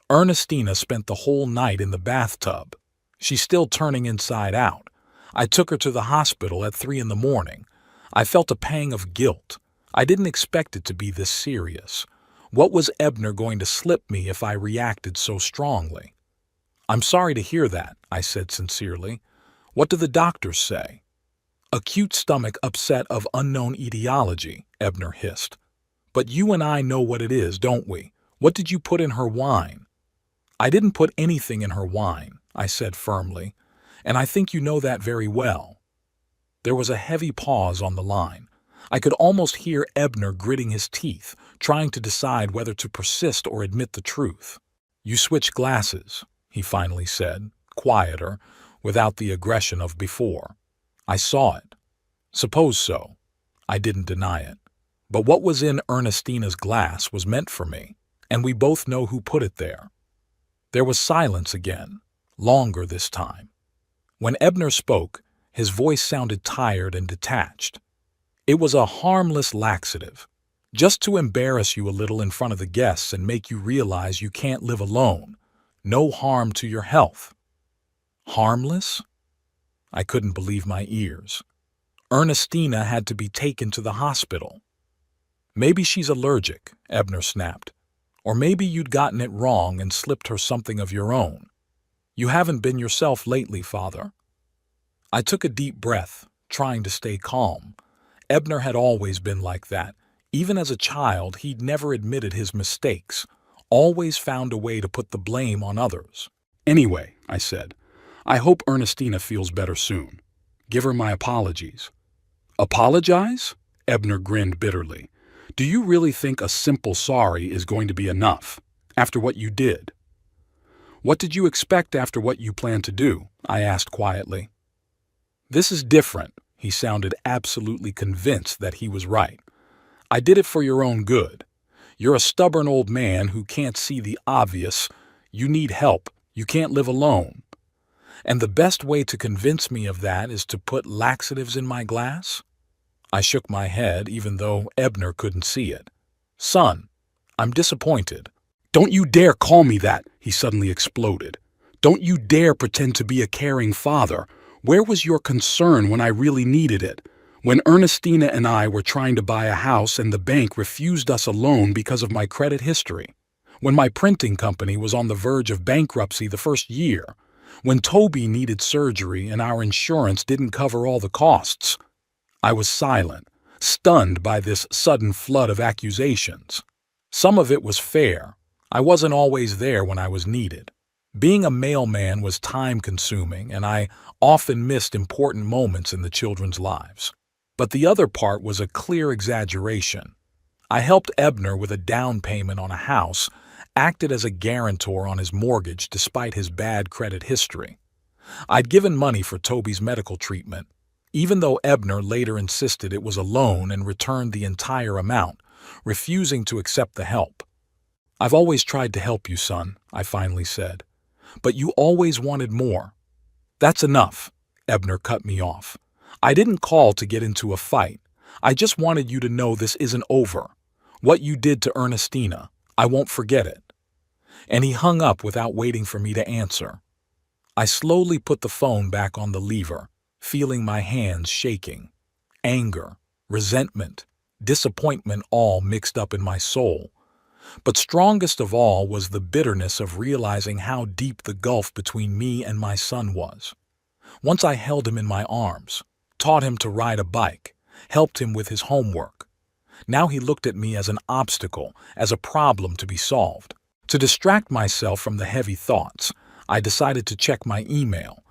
"Ernestina spent the whole night in the bathtub. She's still turning inside out. I took her to the hospital at 3 in the morning. I felt a pang of guilt. I didn't expect it to be this serious. What was Ebner going to slip me if I reacted so strongly?" "I'm sorry to hear that," I said sincerely. "What do the doctors say?" "Acute stomach upset of unknown etiology," Ebner hissed. "But you and I know what it is, don't we? What did you put in her wine?" "I didn't put anything in her wine," I said firmly, "and I think you know that very well." There was a heavy pause on the line. I could almost hear Ebner gritting his teeth, trying to decide whether to persist or admit the truth. "You switched glasses," he finally said, quieter, without the aggression of before. "I saw it." "Suppose so." I didn't deny it. But what was in Ernestina's glass was meant for me, and we both know who put it there. There was silence again, longer this time. When Ebner spoke, his voice sounded tired and detached. It was a harmless laxative, just to embarrass you a little in front of the guests and make you realize you can't live alone. No harm to your health. Harmless? I couldn't believe my ears. Ernestina had to be taken to the hospital. "Maybe she's allergic," Ebner snapped. "Or maybe you'd gotten it wrong and slipped her something of your own. You haven't been yourself lately, Father." I took a deep breath, trying to stay calm. Ebner had always been like that. Even as a child, he'd never admitted his mistakes, always found a way to put the blame on others. "Anyway," I said, "I hope Ernestina feels better soon. Give her my apologies." "Apologize?" Ebner grinned bitterly. "Do you really think a simple sorry is going to be enough, after what you did?" "What did you expect after what you planned to do?" I asked quietly. "This is different." He sounded absolutely convinced that he was right. "I did it for your own good. You're a stubborn old man who can't see the obvious. You need help. You can't live alone. And the best way to convince me of that is to put laxatives in my glass?" I shook my head, even though Ebner couldn't see it. "Son, I'm disappointed." "Don't you dare call me that," he suddenly exploded. "Don't you dare pretend to be a caring father. Where was your concern when I really needed it? When Ernestina and I were trying to buy a house and the bank refused us a loan because of my credit history? When my printing company was on the verge of bankruptcy the first year? When Toby needed surgery and our insurance didn't cover all the costs?" I was silent, stunned by this sudden flood of accusations. Some of it was fair. I wasn't always there when I was needed. Being a mailman was time-consuming, and I often missed important moments in the children's lives. But the other part was a clear exaggeration. I helped Ebner with a down payment on a house, acted as a guarantor on his mortgage despite his bad credit history. I'd given money for Toby's medical treatment, even though Ebner later insisted it was a loan and returned the entire amount, refusing to accept the help. "I've always tried to help you, son," I finally said. "But you always wanted more." "That's enough," Ebner cut me off. "I didn't call to get into a fight. I just wanted you to know this isn't over. What you did to Ernestina, I won't forget it." And he hung up without waiting for me to answer. I slowly put the phone back on the lever, feeling my hands shaking. Anger, resentment, disappointment all mixed up in my soul. But strongest of all was the bitterness of realizing how deep the gulf between me and my son was. Once I held him in my arms, taught him to ride a bike, helped him with his homework. Now he looked at me as an obstacle, as a problem to be solved. To distract myself from the heavy thoughts, I decided to check my email.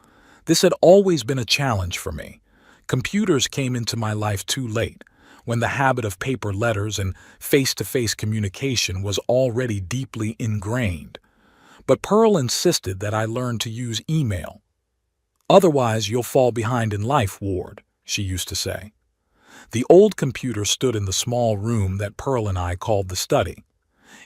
This had always been a challenge for me. Computers came into my life too late, when the habit of paper letters and face-to-face communication was already deeply ingrained. But Pearl insisted that I learn to use email. "Otherwise, you'll fall behind in life, Ward," she used to say. The old computer stood in the small room that Pearl and I called the study.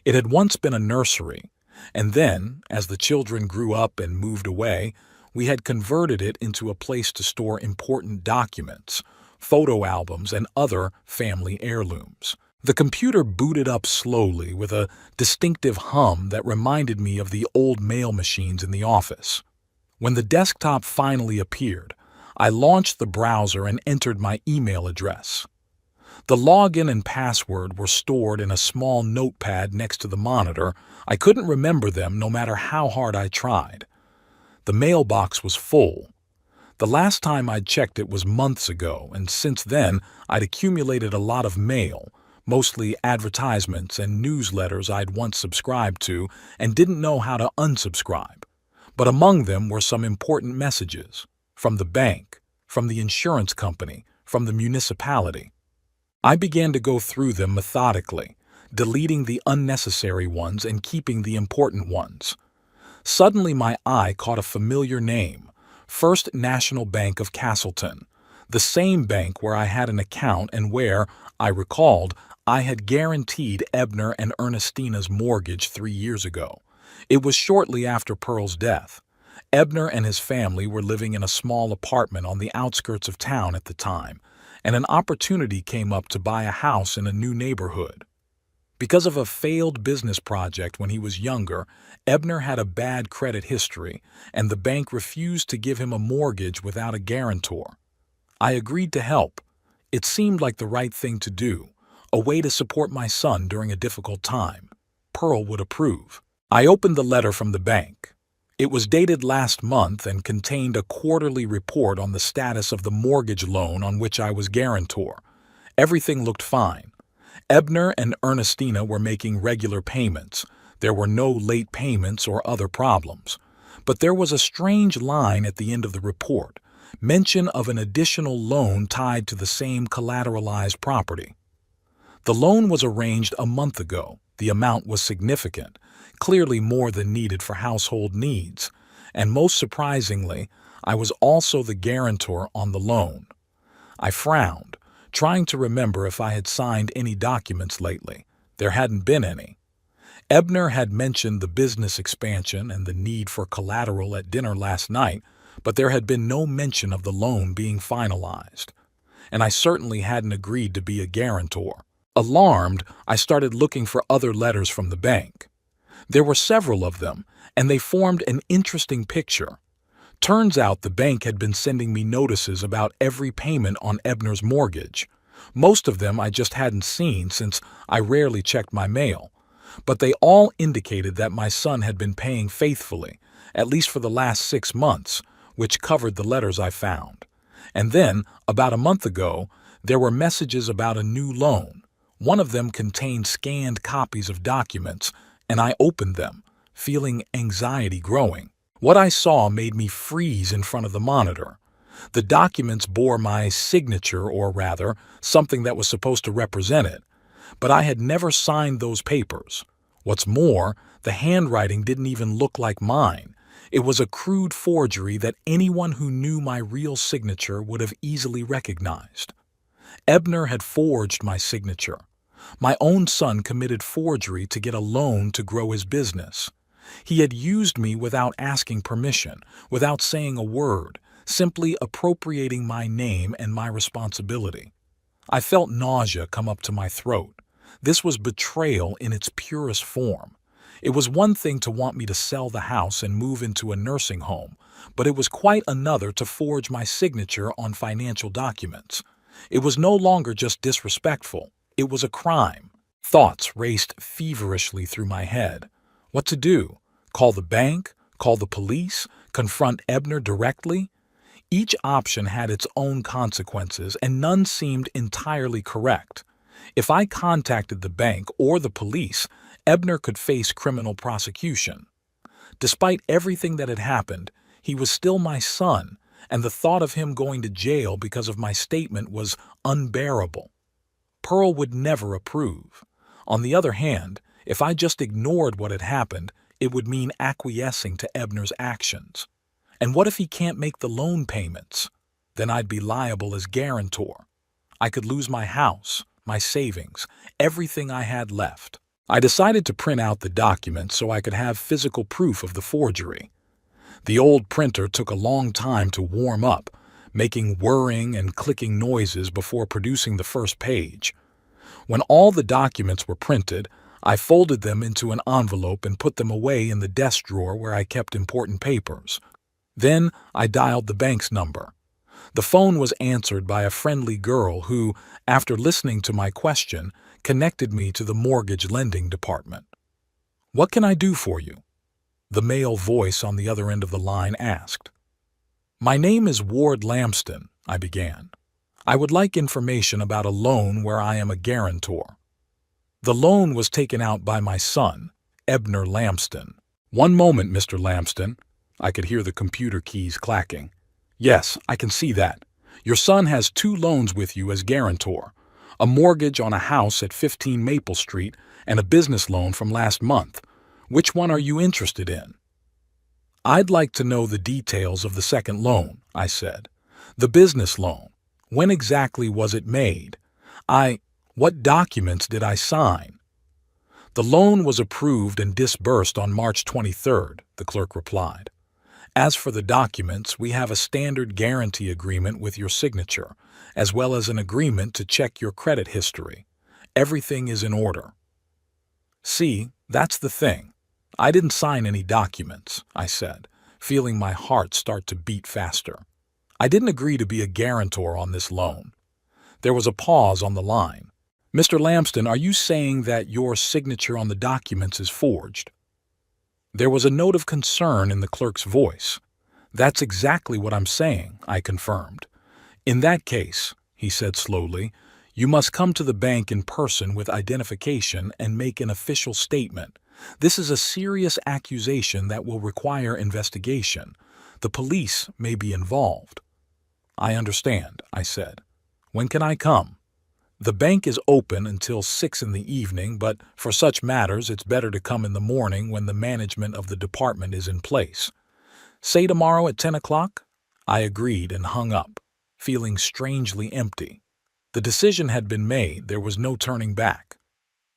It had once been a nursery, and then, as the children grew up and moved away, we had converted it into a place to store important documents, photo albums, and other family heirlooms. The computer booted up slowly with a distinctive hum that reminded me of the old mail machines in the office. When the desktop finally appeared, I launched the browser and entered my email address. The login and password were stored in a small notepad next to the monitor. I couldn't remember them no matter how hard I tried. The mailbox was full. The last time I'd checked it was months ago, and since then I'd accumulated a lot of mail, mostly advertisements and newsletters I'd once subscribed to and didn't know how to unsubscribe. But among them were some important messages. From the bank, from the insurance company, from the municipality. I began to go through them methodically, deleting the unnecessary ones and keeping the important ones. Suddenly my eye caught a familiar name, First National Bank of Castleton, the same bank where I had an account and where, I recalled, I had guaranteed Ebner and Ernestina's mortgage 3 years ago. It was shortly after Pearl's death. Ebner and his family were living in a small apartment on the outskirts of town at the time, and an opportunity came up to buy a house in a new neighborhood. Because of a failed business project when he was younger, Ebner had a bad credit history, and the bank refused to give him a mortgage without a guarantor. I agreed to help. It seemed like the right thing to do, a way to support my son during a difficult time. Pearl would approve. I opened the letter from the bank. It was dated last month and contained a quarterly report on the status of the mortgage loan on which I was guarantor. Everything looked fine. Ebner and Ernestina were making regular payments. There were no late payments or other problems. But there was a strange line at the end of the report, mention of an additional loan tied to the same collateralized property. The loan was arranged a month ago. The amount was significant, clearly more than needed for household needs, and most surprisingly, I was also the guarantor on the loan. I frowned, trying to remember if I had signed any documents lately. There hadn't been any. Ebner had mentioned the business expansion and the need for collateral at dinner last night, but there had been no mention of the loan being finalized. And I certainly hadn't agreed to be a guarantor. Alarmed, I started looking for other letters from the bank. There were several of them, and they formed an interesting picture. Turns out the bank had been sending me notices about every payment on Ebner's mortgage. Most of them I just hadn't seen since I rarely checked my mail, but they all indicated that my son had been paying faithfully, at least for the last 6 months, which covered the letters I found. And then, about a month ago, there were messages about a new loan. One of them contained scanned copies of documents, and I opened them, feeling anxiety growing. What I saw made me freeze in front of the monitor. The documents bore my signature, or rather, something that was supposed to represent it. but I had never signed those papers. What's more, the handwriting didn't even look like mine. It was a crude forgery that anyone who knew my real signature would have easily recognized. Ebner had forged my signature. My own son committed forgery to get a loan to grow his business. He had used me without asking permission, without saying a word, simply appropriating my name and my responsibility. I felt nausea come up to my throat. This was betrayal in its purest form. It was one thing to want me to sell the house and move into a nursing home, but it was quite another to forge my signature on financial documents. It was no longer just disrespectful. It was a crime. Thoughts raced feverishly through my head. What to do? Call the bank? Call the police? Confront Ebner directly? Each option had its own consequences, and none seemed entirely correct. If I contacted the bank or the police, Ebner could face criminal prosecution. Despite everything that had happened, he was still my son, and the thought of him going to jail because of my statement was unbearable. Pearl would never approve. On the other hand, if I just ignored what had happened, it would mean acquiescing to Ebner's actions. And what if he can't make the loan payments? Then I'd be liable as guarantor. I could lose my house, my savings, everything I had left. I decided to print out the documents so I could have physical proof of the forgery. The old printer took a long time to warm up, making whirring and clicking noises before producing the first page. When all the documents were printed, I folded them into an envelope and put them away in the desk drawer where I kept important papers. Then I dialed the bank's number. The phone was answered by a friendly girl who, after listening to my question, connected me to the mortgage lending department. "What can I do for you?" the male voice on the other end of the line asked. "My name is Ward Lamston," I began. "I would like information about a loan where I am a guarantor." The loan was taken out by my son, Ebner Lamston. "One moment, Mr. Lamston." I could hear the computer keys clacking. "Yes, I can see that. Your son has 2 loans with you as guarantor, a mortgage on a house at 15 Maple Street and a business loan from last month. Which one are you interested in?" "I'd like to know the details of the second loan," I said. "The business loan. When exactly was it made? What documents did I sign?" "The loan was approved and disbursed on March 23rd, the clerk replied. "As for the documents, we have a standard guarantee agreement with your signature, as well as an agreement to check your credit history. Everything is in order." "See, that's the thing. I didn't sign any documents," I said, feeling my heart start to beat faster. "I didn't agree to be a guarantor on this loan." There was a pause on the line. "Mr. Lamston, are you saying that your signature on the documents is forged?" There was a note of concern in the clerk's voice. "That's exactly what I'm saying," I confirmed. "In that case," he said slowly, "you must come to the bank in person with identification and make an official statement. This is a serious accusation that will require investigation. The police may be involved." "I understand," I said. "When can I come?" "The bank is open until 6 in the evening, but for such matters it's better to come in the morning when the management of the department is in place. Say tomorrow at 10 o'clock? I agreed and hung up, feeling strangely empty. The decision had been made, there was no turning back.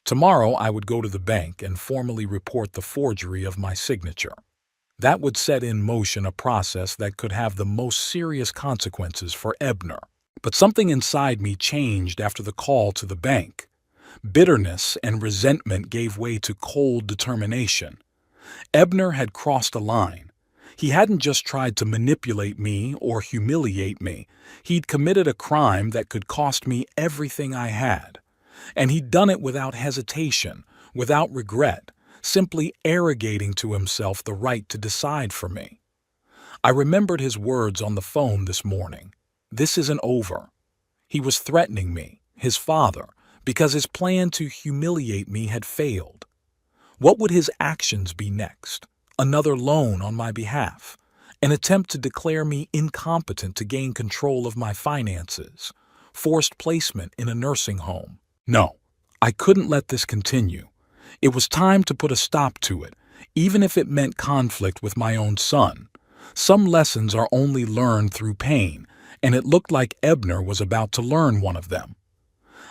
Tomorrow I would go to the bank and formally report the forgery of my signature. That would set in motion a process that could have the most serious consequences for Ebner. But something inside me changed after the call to the bank. Bitterness and resentment gave way to cold determination. Ebner had crossed a line. He hadn't just tried to manipulate me or humiliate me. He'd committed a crime that could cost me everything I had. And he'd done it without hesitation, without regret, simply arrogating to himself the right to decide for me. I remembered his words on the phone this morning. This isn't over. He was threatening me, his father, because his plan to humiliate me had failed. What would his actions be next? Another loan on my behalf? An attempt to declare me incompetent to gain control of my finances? Forced placement in a nursing home? No, I couldn't let this continue. It was time to put a stop to it, even if it meant conflict with my own son. Some lessons are only learned through pain, and it looked like Ebner was about to learn one of them.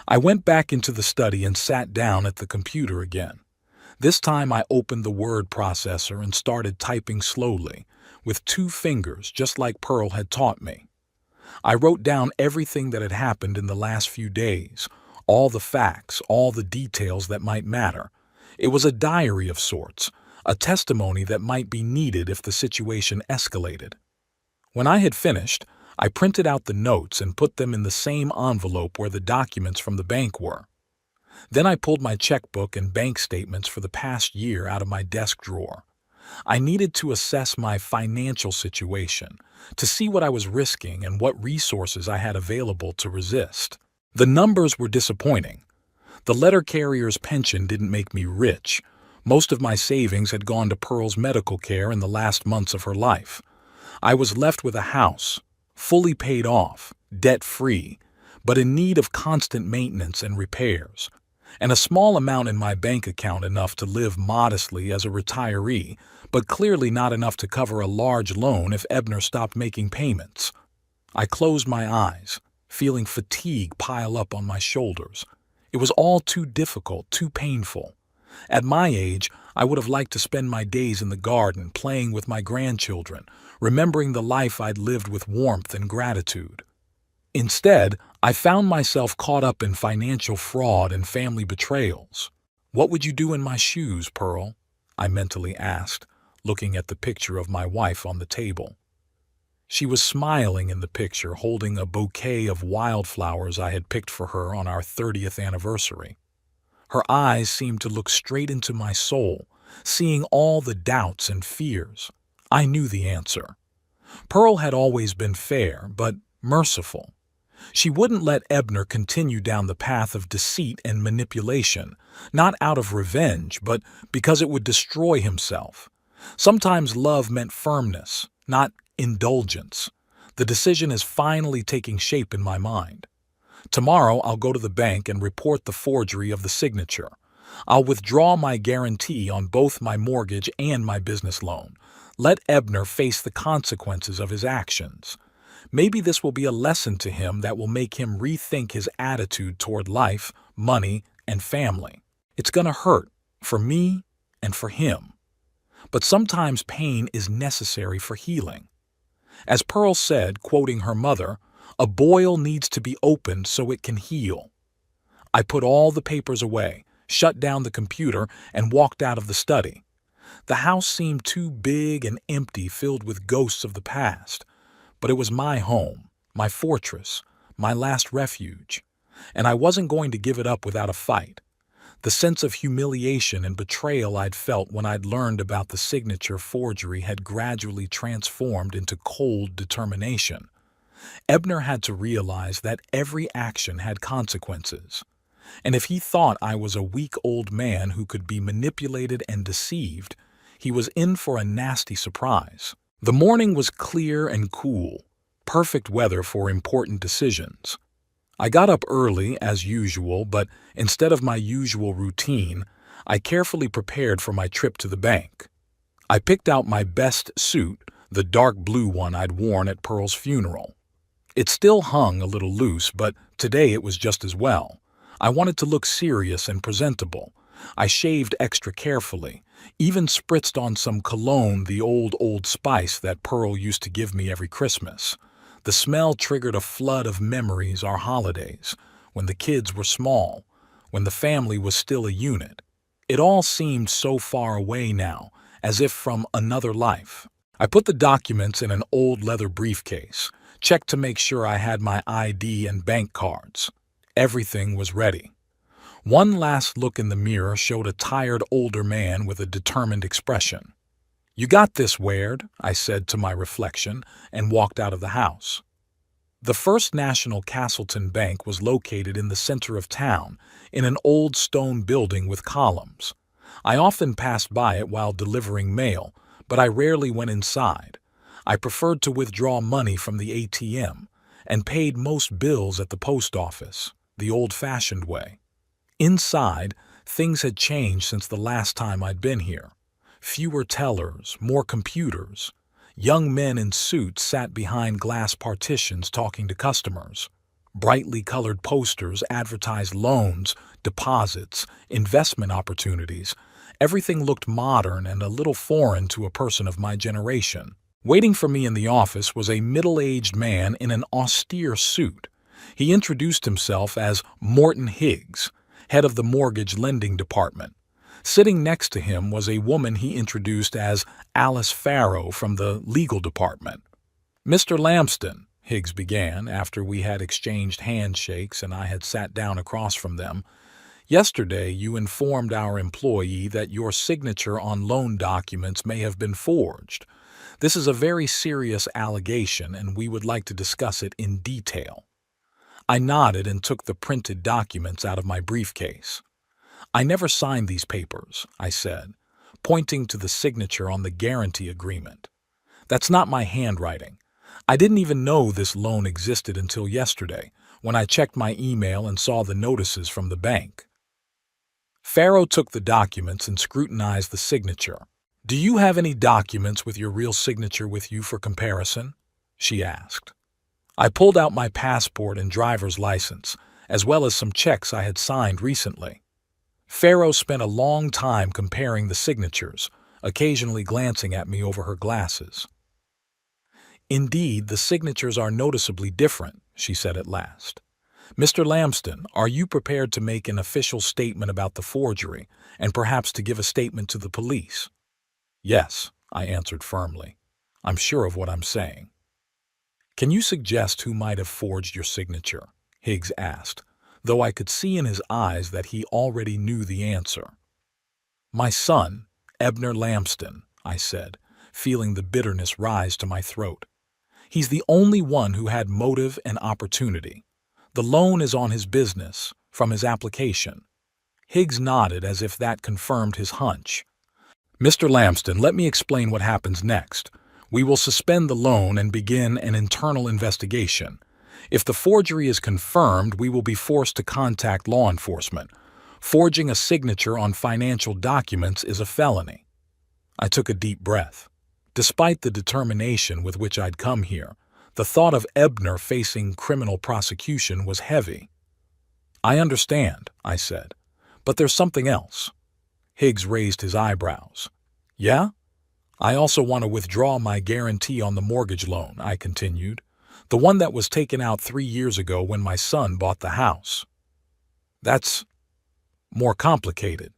I went back into the study and sat down at the computer again. This time I opened the word processor and started typing slowly, with 2 fingers, just like Pearl had taught me. I wrote down everything that had happened in the last few days, all the facts, all the details that might matter. It was a diary of sorts, a testimony that might be needed if the situation escalated. When I had finished, I printed out the notes and put them in the same envelope where the documents from the bank were. Then I pulled my checkbook and bank statements for the past year out of my desk drawer. I needed to assess my financial situation, to see what I was risking and what resources I had available to resist. The numbers were disappointing. The letter carrier's pension didn't make me rich. Most of my savings had gone to Pearl's medical care in the last months of her life. I was left with a house, fully paid off, debt-free, but in need of constant maintenance and repairs, and a small amount in my bank account enough to live modestly as a retiree, but clearly not enough to cover a large loan if Ebner stopped making payments. I closed my eyes, feeling fatigue pile up on my shoulders. It was all too difficult, too painful. At my age, I would have liked to spend my days in the garden playing with my grandchildren, remembering the life I'd lived with warmth and gratitude. Instead, I found myself caught up in financial fraud and family betrayals. "What would you do in my shoes, Pearl?" I mentally asked, looking at the picture of my wife on the table. She was smiling in the picture, holding a bouquet of wildflowers I had picked for her on our 30th anniversary. Her eyes seemed to look straight into my soul, seeing all the doubts and fears. I knew the answer. Pearl had always been fair, but merciful. She wouldn't let Ebner continue down the path of deceit and manipulation, not out of revenge, but because it would destroy himself. Sometimes love meant firmness, not indulgence. The decision is finally taking shape in my mind. Tomorrow I'll go to the bank and report the forgery of the signature. I'll withdraw my guarantee on both my mortgage and my business loan. Let Ebner face the consequences of his actions. Maybe this will be a lesson to him that will make him rethink his attitude toward life, money, and family. It's gonna hurt, for me and for him. But sometimes pain is necessary for healing. As Pearl said, quoting her mother, "A boil needs to be opened so it can heal." I put all the papers away, shut down the computer, and walked out of the study. The house seemed too big and empty, filled with ghosts of the past. But it was my home, my fortress, my last refuge, and I wasn't going to give it up without a fight. The sense of humiliation and betrayal I'd felt when I'd learned about the signature forgery had gradually transformed into cold determination. Ebner had to realize that every action had consequences, and if he thought I was a weak old man who could be manipulated and deceived, he was in for a nasty surprise. The morning was clear and cool, perfect weather for important decisions. I got up early, as usual, but instead of my usual routine, I carefully prepared for my trip to the bank. I picked out my best suit, the dark blue one I'd worn at Pearl's funeral. It still hung a little loose, but today it was just as well. I wanted to look serious and presentable. I shaved extra carefully, even spritzed on some cologne, the Old Spice that Pearl used to give me every Christmas. The smell triggered a flood of memories, our holidays, when the kids were small, when the family was still a unit. It all seemed so far away now, as if from another life. I put the documents in an old leather briefcase, checked to make sure I had my ID and bank cards. Everything was ready. One last look in the mirror showed a tired older man with a determined expression. "You got this, Waird," I said to my reflection, and walked out of the house. The First National Castleton Bank was located in the center of town, in an old stone building with columns. I often passed by it while delivering mail, but I rarely went inside. I preferred to withdraw money from the ATM, and paid most bills at the post office, the old-fashioned way. Inside, things had changed since the last time I'd been here. Fewer tellers, more computers. Young men in suits sat behind glass partitions talking to customers. Brightly colored posters advertised loans, deposits, investment opportunities. Everything looked modern and a little foreign to a person of my generation. Waiting for me in the office was a middle-aged man in an austere suit. He introduced himself as Morton Higgs, head of the mortgage lending department. Sitting next to him was a woman he introduced as Alice Farrow from the legal department. "Mr. Lamston," Higgs began after we had exchanged handshakes and I had sat down across from them, "yesterday you informed our employee that your signature on loan documents may have been forged. This is a very serious allegation and we would like to discuss it in detail." I nodded and took the printed documents out of my briefcase. "I never signed these papers," I said, pointing to the signature on the guarantee agreement. "That's not my handwriting. I didn't even know this loan existed until yesterday, when I checked my email and saw the notices from the bank." Farrow took the documents and scrutinized the signature. "Do you have any documents with your real signature with you for comparison?" she asked. I pulled out my passport and driver's license, as well as some checks I had signed recently. Farrow spent a long time comparing the signatures, occasionally glancing at me over her glasses. "Indeed, the signatures are noticeably different," she said at last. "Mr. Lamston, are you prepared to make an official statement about the forgery, and perhaps to give a statement to the police?" "Yes," I answered firmly. "I'm sure of what I'm saying." "Can you suggest who might have forged your signature?" Higgs asked, though I could see in his eyes that he already knew the answer. "My son, Ebner Lamston," I said, feeling the bitterness rise to my throat. "He's the only one who had motive and opportunity. The loan is on his business, from his application." Higgs nodded as if that confirmed his hunch. "Mr. Lamston, let me explain what happens next. We will suspend the loan and begin an internal investigation. If the forgery is confirmed, we will be forced to contact law enforcement. Forging a signature on financial documents is a felony." I took a deep breath. Despite the determination with which I'd come here, the thought of Ebner facing criminal prosecution was heavy. "I understand," I said, "but there's something else." Higgs raised his eyebrows. "Yeah? I also want to withdraw my guarantee on the mortgage loan," I continued, "the one that was taken out 3 years ago when my son bought the house." "That's more complicated,"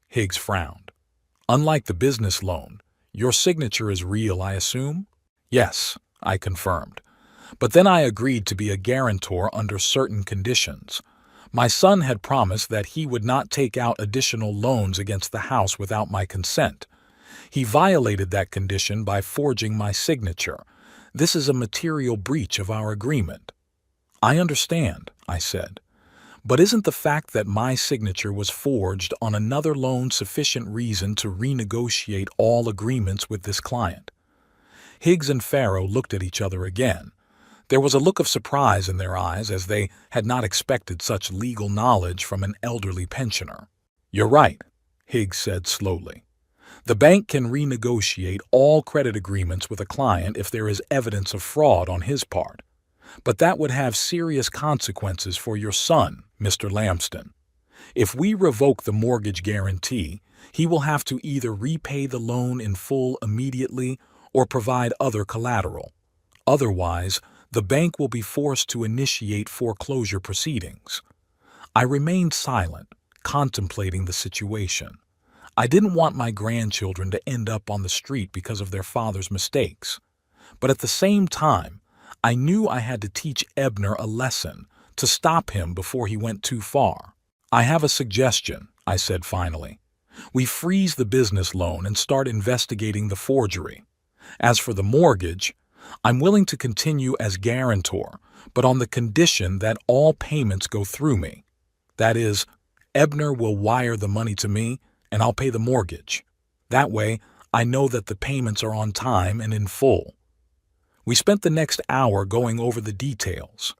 Higgs frowned. "Unlike the business loan, your signature is real, I assume?" "Yes," I confirmed. "But then I agreed to be a guarantor under certain conditions. My son had promised that he would not take out additional loans against the house without my consent. He violated that condition by forging my signature. This is a material breach of our agreement." "I understand," I said. "But isn't the fact that my signature was forged on another loan sufficient reason to renegotiate all agreements with this client?" Higgs and Farrow looked at each other again. There was a look of surprise in their eyes as they had not expected such legal knowledge from an elderly pensioner. "You're right," Higgs said slowly. "The bank can renegotiate all credit agreements with a client if there is evidence of fraud on his part. But that would have serious consequences for your son, Mr. Lamston. If we revoke the mortgage guarantee, he will have to either repay the loan in full immediately or provide other collateral. Otherwise, the bank will be forced to initiate foreclosure proceedings." I remained silent, contemplating the situation. I didn't want my grandchildren to end up on the street because of their father's mistakes. But at the same time, I knew I had to teach Ebner a lesson, to stop him before he went too far. "I have a suggestion," I said finally. "We freeze the business loan and start investigating the forgery. As for the mortgage, I'm willing to continue as guarantor, but on the condition that all payments go through me. That is, Ebner will wire the money to me, and I'll pay the mortgage. That way, I know that the payments are on time and in full." We spent the next hour going over the details.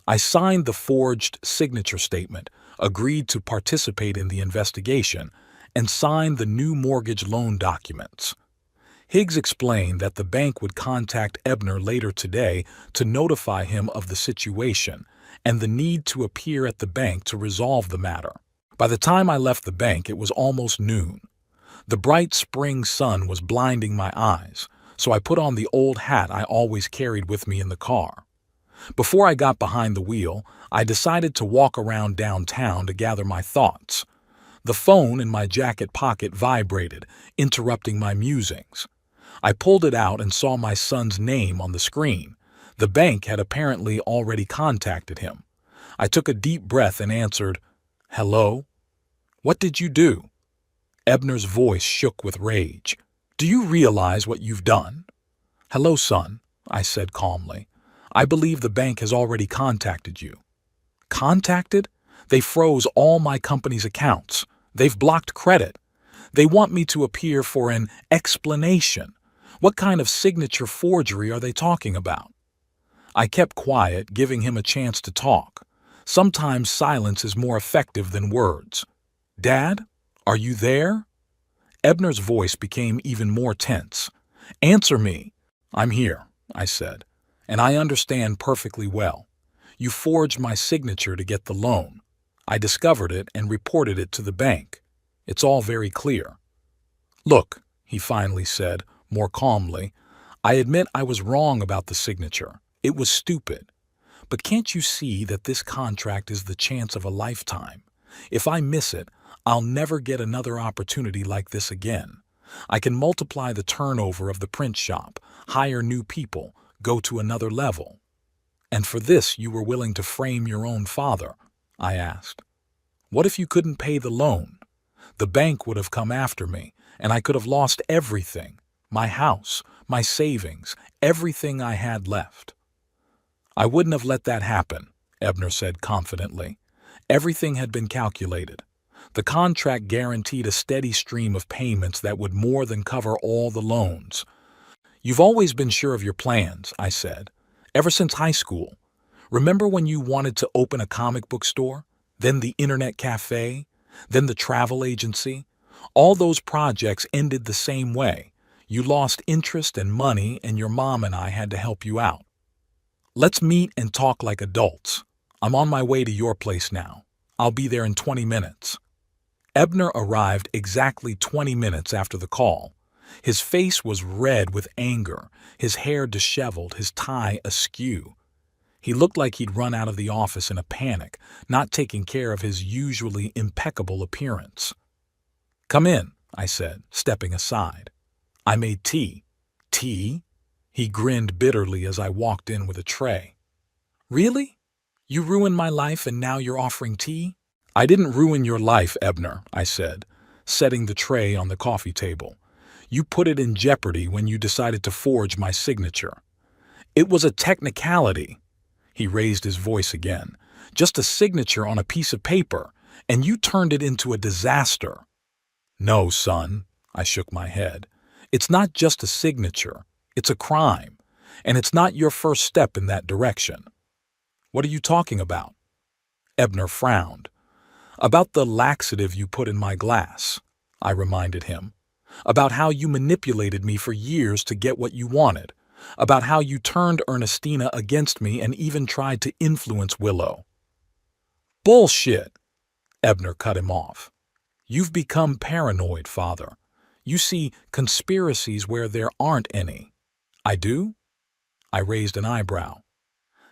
I signed the forged signature statement, agreed to participate in the investigation, and signed the new mortgage loan documents. Higgs explained that the bank would contact Ebner later today to notify him of the situation and the need to appear at the bank to resolve the matter. By the time I left the bank, it was almost noon. The bright spring sun was blinding my eyes, so I put on the old hat I always carried with me in the car. Before I got behind the wheel, I decided to walk around downtown to gather my thoughts. The phone in my jacket pocket vibrated, interrupting my musings. I pulled it out and saw my son's name on the screen. The bank had apparently already contacted him. I took a deep breath and answered, "Hello? What did you do?" Ebner's voice shook with rage. "Do you realize what you've done?" "Hello, son," I said calmly. "I believe the bank has already contacted you." "Contacted? They froze all my company's accounts. They've blocked credit. They want me to appear for an explanation. What kind of signature forgery are they talking about?" I kept quiet, giving him a chance to talk. Sometimes silence is more effective than words. "Dad, are you there?" Ebner's voice became even more tense. "Answer me." "I'm here," I said, "and I understand perfectly well. You forged my signature to get the loan. I discovered it and reported it to the bank. It's all very clear." "Look," he finally said, more calmly, "I admit I was wrong about the signature. It was stupid. But can't you see that this contract is the chance of a lifetime? If I miss it, I'll never get another opportunity like this again. I can multiply the turnover of the print shop, hire new people, go to another level." "And for this you were willing to frame your own father?" I asked. "What if you couldn't pay the loan? The bank would have come after me, and I could have lost everything. My house, my savings, everything I had left." "I wouldn't have let that happen," Ebner said confidently. "Everything had been calculated. The contract guaranteed a steady stream of payments that would more than cover all the loans." "You've always been sure of your plans," I said, "ever since high school. Remember when you wanted to open a comic book store, then the internet cafe, then the travel agency? All those projects ended the same way. You lost interest and money, and your mom and I had to help you out. Let's meet and talk like adults. I'm on my way to your place now. I'll be there in 20 minutes. Ebner arrived exactly 20 minutes after the call. His face was red with anger, his hair disheveled, his tie askew. He looked like he'd run out of the office in a panic, not taking care of his usually impeccable appearance. "Come in," I said, stepping aside. "I made tea." "Tea?" He grinned bitterly as I walked in with a tray. "Really? You ruined my life and now you're offering tea?" "I didn't ruin your life, Ebner," I said, setting the tray on the coffee table. "You put it in jeopardy when you decided to forge my signature." "It was a technicality." He raised his voice again. "Just a signature on a piece of paper, and you turned it into a disaster." "No, son," I shook my head. "It's not just a signature. It's a crime, and it's not your first step in that direction." "What are you talking about?" Ebner frowned. "About the laxative you put in my glass," I reminded him. "About how you manipulated me for years to get what you wanted. About how you turned Ernestina against me and even tried to influence Willow." "Bullshit!" Ebner cut him off. "You've become paranoid, Father. You see conspiracies where there aren't any." "I do?" I raised an eyebrow.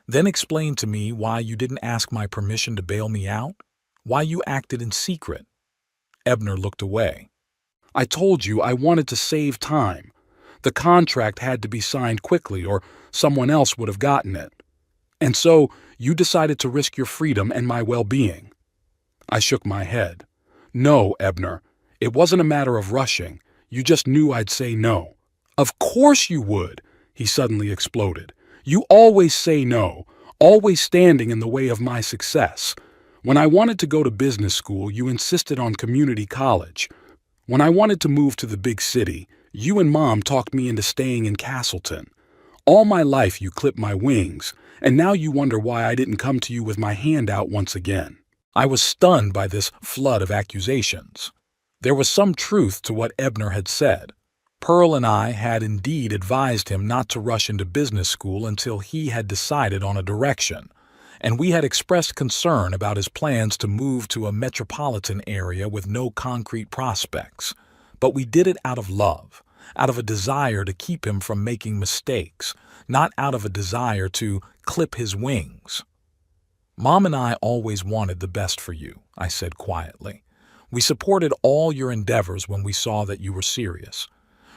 "Then explain to me why you didn't ask my permission to bail me out, why you acted in secret." Ebner looked away. "I told you I wanted to save time. The contract had to be signed quickly or someone else would have gotten it. And so you decided to risk your freedom and my well-being." I shook my head. "No, Ebner, it wasn't a matter of rushing. You just knew I'd say no." "Of course you would," he suddenly exploded. "You always say no, always standing in the way of my success. When I wanted to go to business school, you insisted on community college. When I wanted to move to the big city, you and Mom talked me into staying in Castleton. All my life you clipped my wings, and now you wonder why I didn't come to you with my hand out once again." I was stunned by this flood of accusations. There was some truth to what Ebner had said. Pearl and I had indeed advised him not to rush into business school until he had decided on a direction, and we had expressed concern about his plans to move to a metropolitan area with no concrete prospects. But we did it out of love, out of a desire to keep him from making mistakes, not out of a desire to clip his wings. "Mom and I always wanted the best for you," I said quietly. "We supported all your endeavors when we saw that you were serious.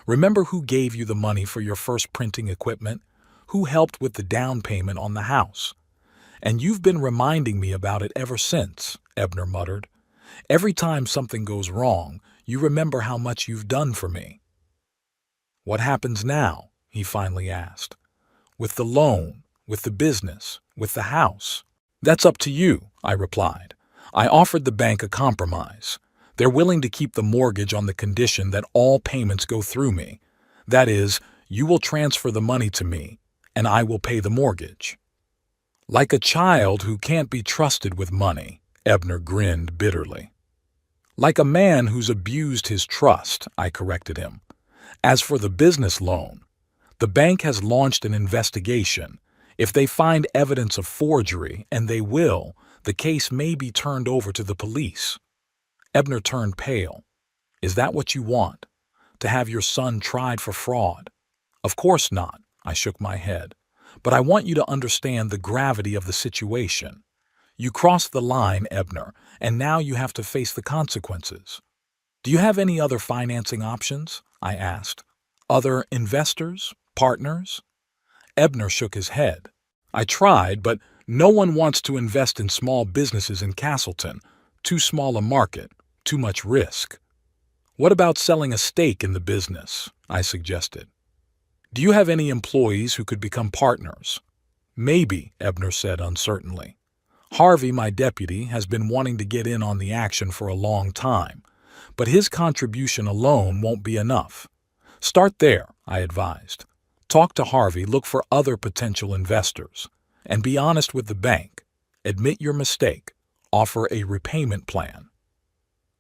Remember who gave you the money for your first printing equipment? Who helped with the down payment on the house? And you've been reminding me about it ever since," Ebner muttered. "Every time something goes wrong, you remember how much you've done for me." "What happens now?" he finally asked. "With the loan, with the business, with the house?" "That's up to you," I replied. "I offered the bank a compromise. They're willing to keep the mortgage on the condition that all payments go through me. That is, you will transfer the money to me, and I will pay the mortgage." "Like a child who can't be trusted with money," Ebner grinned bitterly. "Like a man who's abused his trust," I corrected him. "As for the business loan, the bank has launched an investigation. If they find evidence of forgery, and they will, the case may be turned over to the police." Ebner turned pale. "Is that what you want? To have your son tried for fraud?" "Of course not," I shook my head. "But I want you to understand the gravity of the situation. You crossed the line, Ebner, and now you have to face the consequences." "Do you have any other financing options?" I asked. "Other investors? Partners?" Ebner shook his head. "I tried, but no one wants to invest in small businesses in Castleton. Too small a market, too much risk." "What about selling a stake in the business?" I suggested. "Do you have any employees who could become partners?" "Maybe," Ebner said uncertainly. "Harvey, my deputy, has been wanting to get in on the action for a long time, but his contribution alone won't be enough." "Start there," I advised. "Talk to Harvey, look for other potential investors, and be honest with the bank. Admit your mistake. Offer a repayment plan."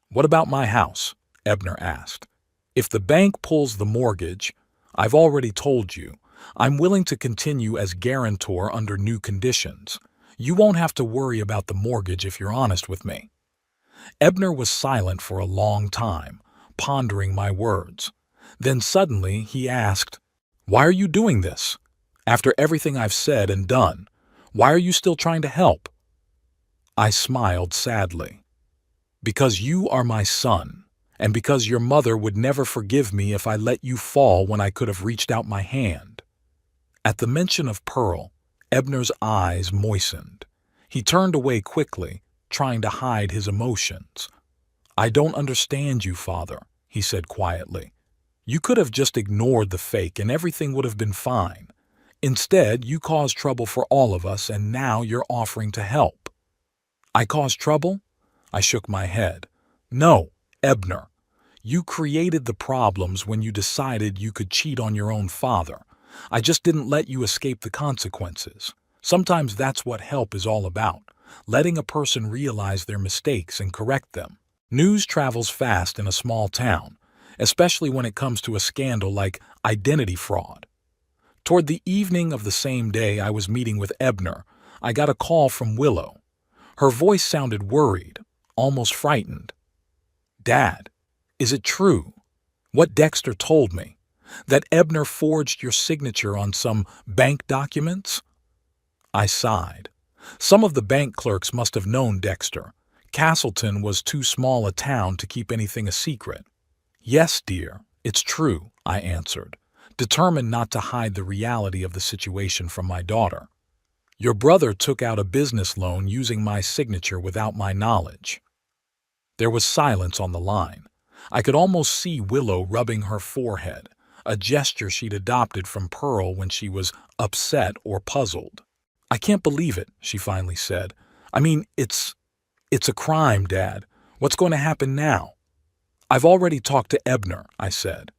"What about my house?" Ebner asked. "If the bank pulls the mortgage, I've already told you, I'm willing to continue as guarantor under new conditions. You won't have to worry about the mortgage if you're honest with me." Ebner was silent for a long time, pondering my words. Then suddenly he asked, "Why are you doing this? After everything I've said and done, why are you still trying to help?" I smiled sadly. "Because you are my son, and because your mother would never forgive me if I let you fall when I could have reached out my hand." At the mention of Pearl, Ebner's eyes moistened. He turned away quickly, trying to hide his emotions. "I don't understand you, Father," he said quietly. "You could have just ignored the fake and everything would have been fine. Instead, you caused trouble for all of us, and now you're offering to help." "I caused trouble?" I shook my head. "No, Ebner. You created the problems when you decided you could cheat on your own father. I just didn't let you escape the consequences. Sometimes that's what help is all about, letting a person realize their mistakes and correct them. News travels fast in a small town, especially when it comes to a scandal like identity fraud." Toward the evening of the same day I was meeting with Ebner, I got a call from Willow. Her voice sounded worried, almost frightened. "Dad, is it true, what Dexter told me, that Ebner forged your signature on some bank documents?" I sighed. Some of the bank clerks must have known Dexter. Castleton was too small a town to keep anything a secret. "Yes, dear, it's true," I answered, determined not to hide the reality of the situation from my daughter. "Your brother took out a business loan using my signature without my knowledge." There was silence on the line. I could almost see Willow rubbing her forehead, a gesture she'd adopted from Pearl when she was upset or puzzled. "I can't believe it," she finally said. "I mean, it's a crime, Dad. What's going to happen now?" "I've already talked to Ebner," I said.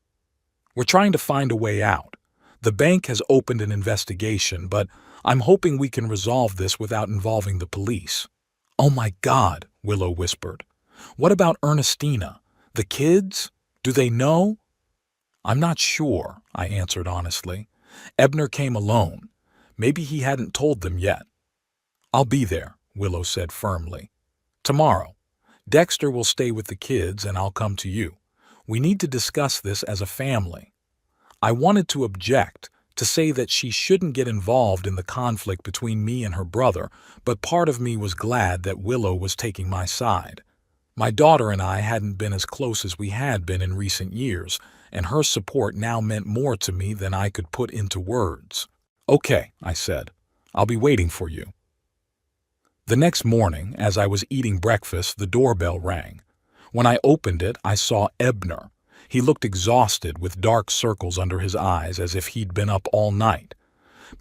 "We're trying to find a way out. The bank has opened an investigation, but I'm hoping we can resolve this without involving the police." "Oh my God," Willow whispered. "What about Ernestina? The kids? Do they know?" "I'm not sure," I answered honestly. "Ebner came alone. Maybe he hadn't told them yet." "I'll be there," Willow said firmly. "Tomorrow. Dexter will stay with the kids and I'll come to you. We need to discuss this as a family." I wanted to object, to say that she shouldn't get involved in the conflict between me and her brother, but part of me was glad that Willow was taking my side. My daughter and I hadn't been as close as we had been in recent years, and her support now meant more to me than I could put into words. "Okay," I said. "I'll be waiting for you." The next morning, as I was eating breakfast, the doorbell rang. When I opened it, I saw Ebner. He looked exhausted, with dark circles under his eyes as if he'd been up all night.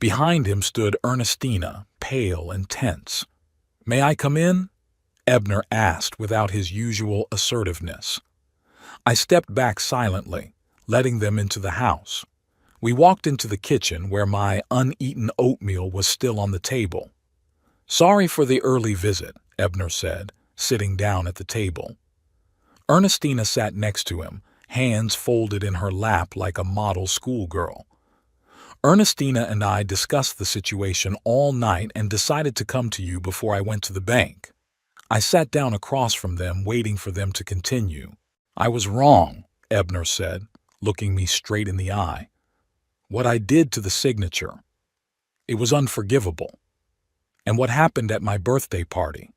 Behind him stood Ernestina, pale and tense. "May I come in?" Ebner asked without his usual assertiveness. I stepped back silently, letting them into the house. We walked into the kitchen where my uneaten oatmeal was still on the table. "Sorry for the early visit," Ebner said, sitting down at the table. Ernestina sat next to him, hands folded in her lap like a model schoolgirl. "Ernestina and I discussed the situation all night and decided to come to you before I went to the bank." I sat down across from them, waiting for them to continue. "I was wrong," Ebner said, looking me straight in the eye. "What I did to the signature, it was unforgivable. And what happened at my birthday party,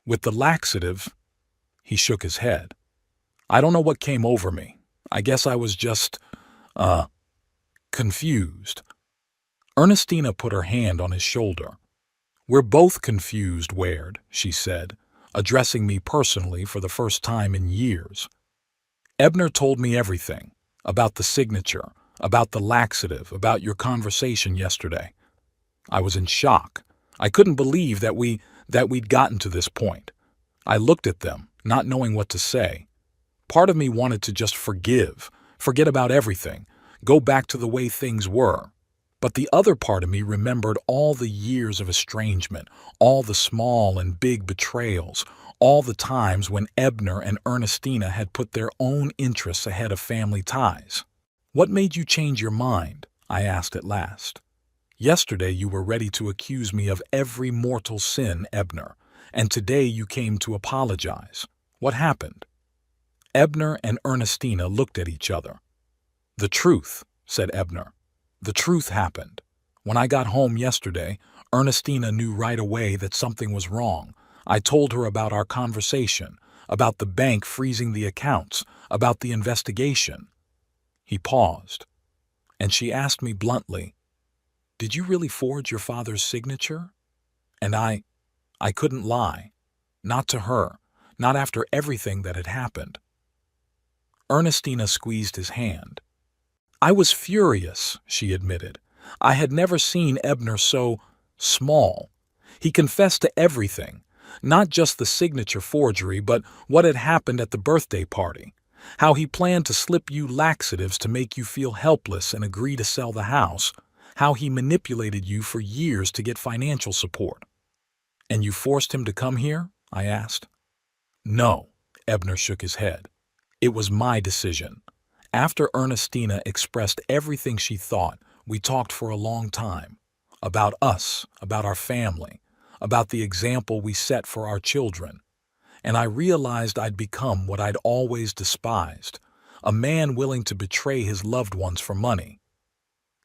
with the laxative," he shook his head. "I don't know what came over me. I guess I was just, confused." Ernestina put her hand on his shoulder. "We're both confused, Ward," she said, addressing me personally for the first time in years. "Ebner told me everything, about the signature, about the laxative, about your conversation yesterday." I was in shock. I couldn't believe that we'd gotten to this point. I looked at them, not knowing what to say. Part of me wanted to just forget about everything, go back to the way things were. But the other part of me remembered all the years of estrangement, all the small and big betrayals, all the times when Ebner and Ernestina had put their own interests ahead of family ties. "What made you change your mind?" I asked at last. "Yesterday you were ready to accuse me of every mortal sin, Ebner, and today you came to apologize. What happened?" Ebner and Ernestina looked at each other. "The truth," said Ebner. "The truth happened. When I got home yesterday, Ernestina knew right away that something was wrong. I told her about our conversation, about the bank freezing the accounts, about the investigation." He paused, and she asked me bluntly, "Did you really forge your father's signature?" And I couldn't lie. Not to her, not after everything that had happened. Ernestina squeezed his hand. "I was furious," she admitted. "I had never seen Ebner so small. He confessed to everything, not just the signature forgery, but what had happened at the birthday party, how he planned to slip you laxatives to make you feel helpless and agree to sell the house, how he manipulated you for years to get financial support." "And you forced him to come here?" I asked. "No," Ebner shook his head. "It was my decision. After Ernestina expressed everything she thought, we talked for a long time. About us, about our family, about the example we set for our children. And I realized I'd become what I'd always despised, a man willing to betray his loved ones for money."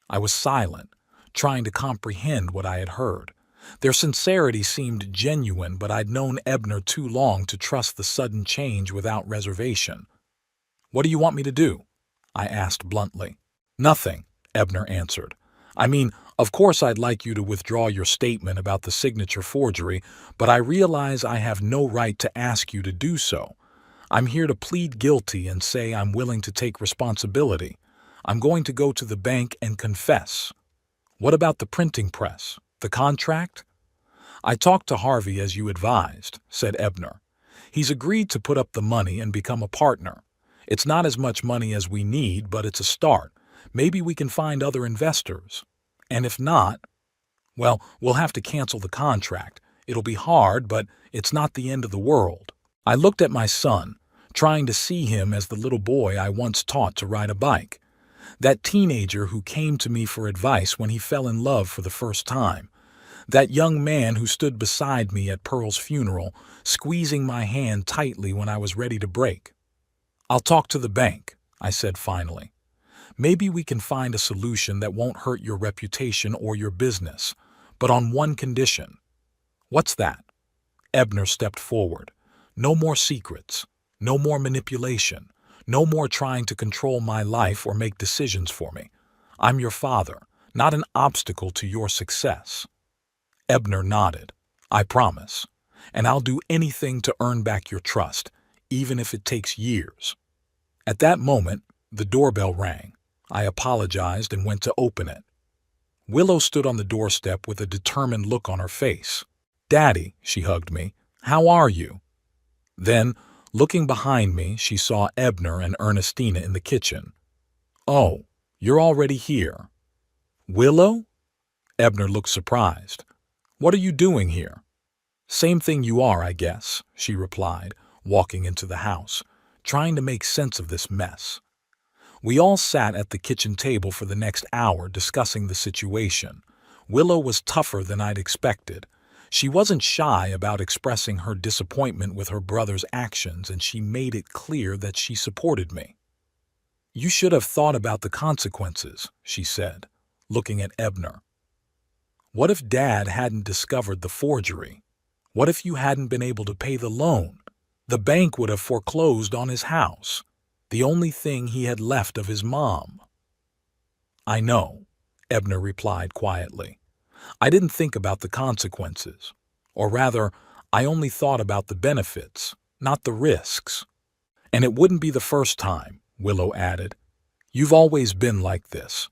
I was silent, trying to comprehend what I had heard. Their sincerity seemed genuine, but I'd known Ebner too long to trust the sudden change without reservation. "What do you want me to do?" I asked bluntly. "Nothing," Ebner answered. "I mean, of course I'd like you to withdraw your statement about the signature forgery, but I realize I have no right to ask you to do so. I'm here to plead guilty and say I'm willing to take responsibility. I'm going to go to the bank and confess." "What about the printing press? The contract?" "I talked to Harvey as you advised," said Ebner. "He's agreed to put up the money and become a partner. It's not as much money as we need, but it's a start. Maybe we can find other investors. And if not, well, we'll have to cancel the contract. It'll be hard, but it's not the end of the world. I looked at my son, trying to see him as the little boy I once taught to ride a bike. That teenager who came to me for advice when he fell in love for the first time. That young man who stood beside me at Pearl's funeral, squeezing my hand tightly when I was ready to break. "I'll talk to the bank," I said finally. "Maybe we can find a solution that won't hurt your reputation or your business, but on one condition." "What's that?" Ebner stepped forward. "No more secrets. No more manipulation. No more trying to control my life or make decisions for me. I'm your father, not an obstacle to your success." Ebner nodded. "I promise. And I'll do anything to earn back your trust, even if it takes years." At that moment, the doorbell rang. I apologized and went to open it. Willow stood on the doorstep with a determined look on her face. "Daddy," she hugged me, "how are you?" Then, looking behind me, she saw Ebner and Ernestina in the kitchen. "Oh, you're already here." "Willow?" Ebner looked surprised. "What are you doing here?" "Same thing you are, I guess," she replied, walking into the house, trying to make sense of this mess. We all sat at the kitchen table for the next hour discussing the situation. Willow was tougher than I'd expected. She wasn't shy about expressing her disappointment with her brother's actions, and she made it clear that she supported me. "You should have thought about the consequences," she said, looking at Ebner. "What if Dad hadn't discovered the forgery? What if you hadn't been able to pay the loan? The bank would have foreclosed on his house, the only thing he had left of his mom." "I know," Ebner replied quietly. "I didn't think about the consequences. Or rather, I only thought about the benefits, not the risks." "And it wouldn't be the first time," Willow added. "You've always been like this,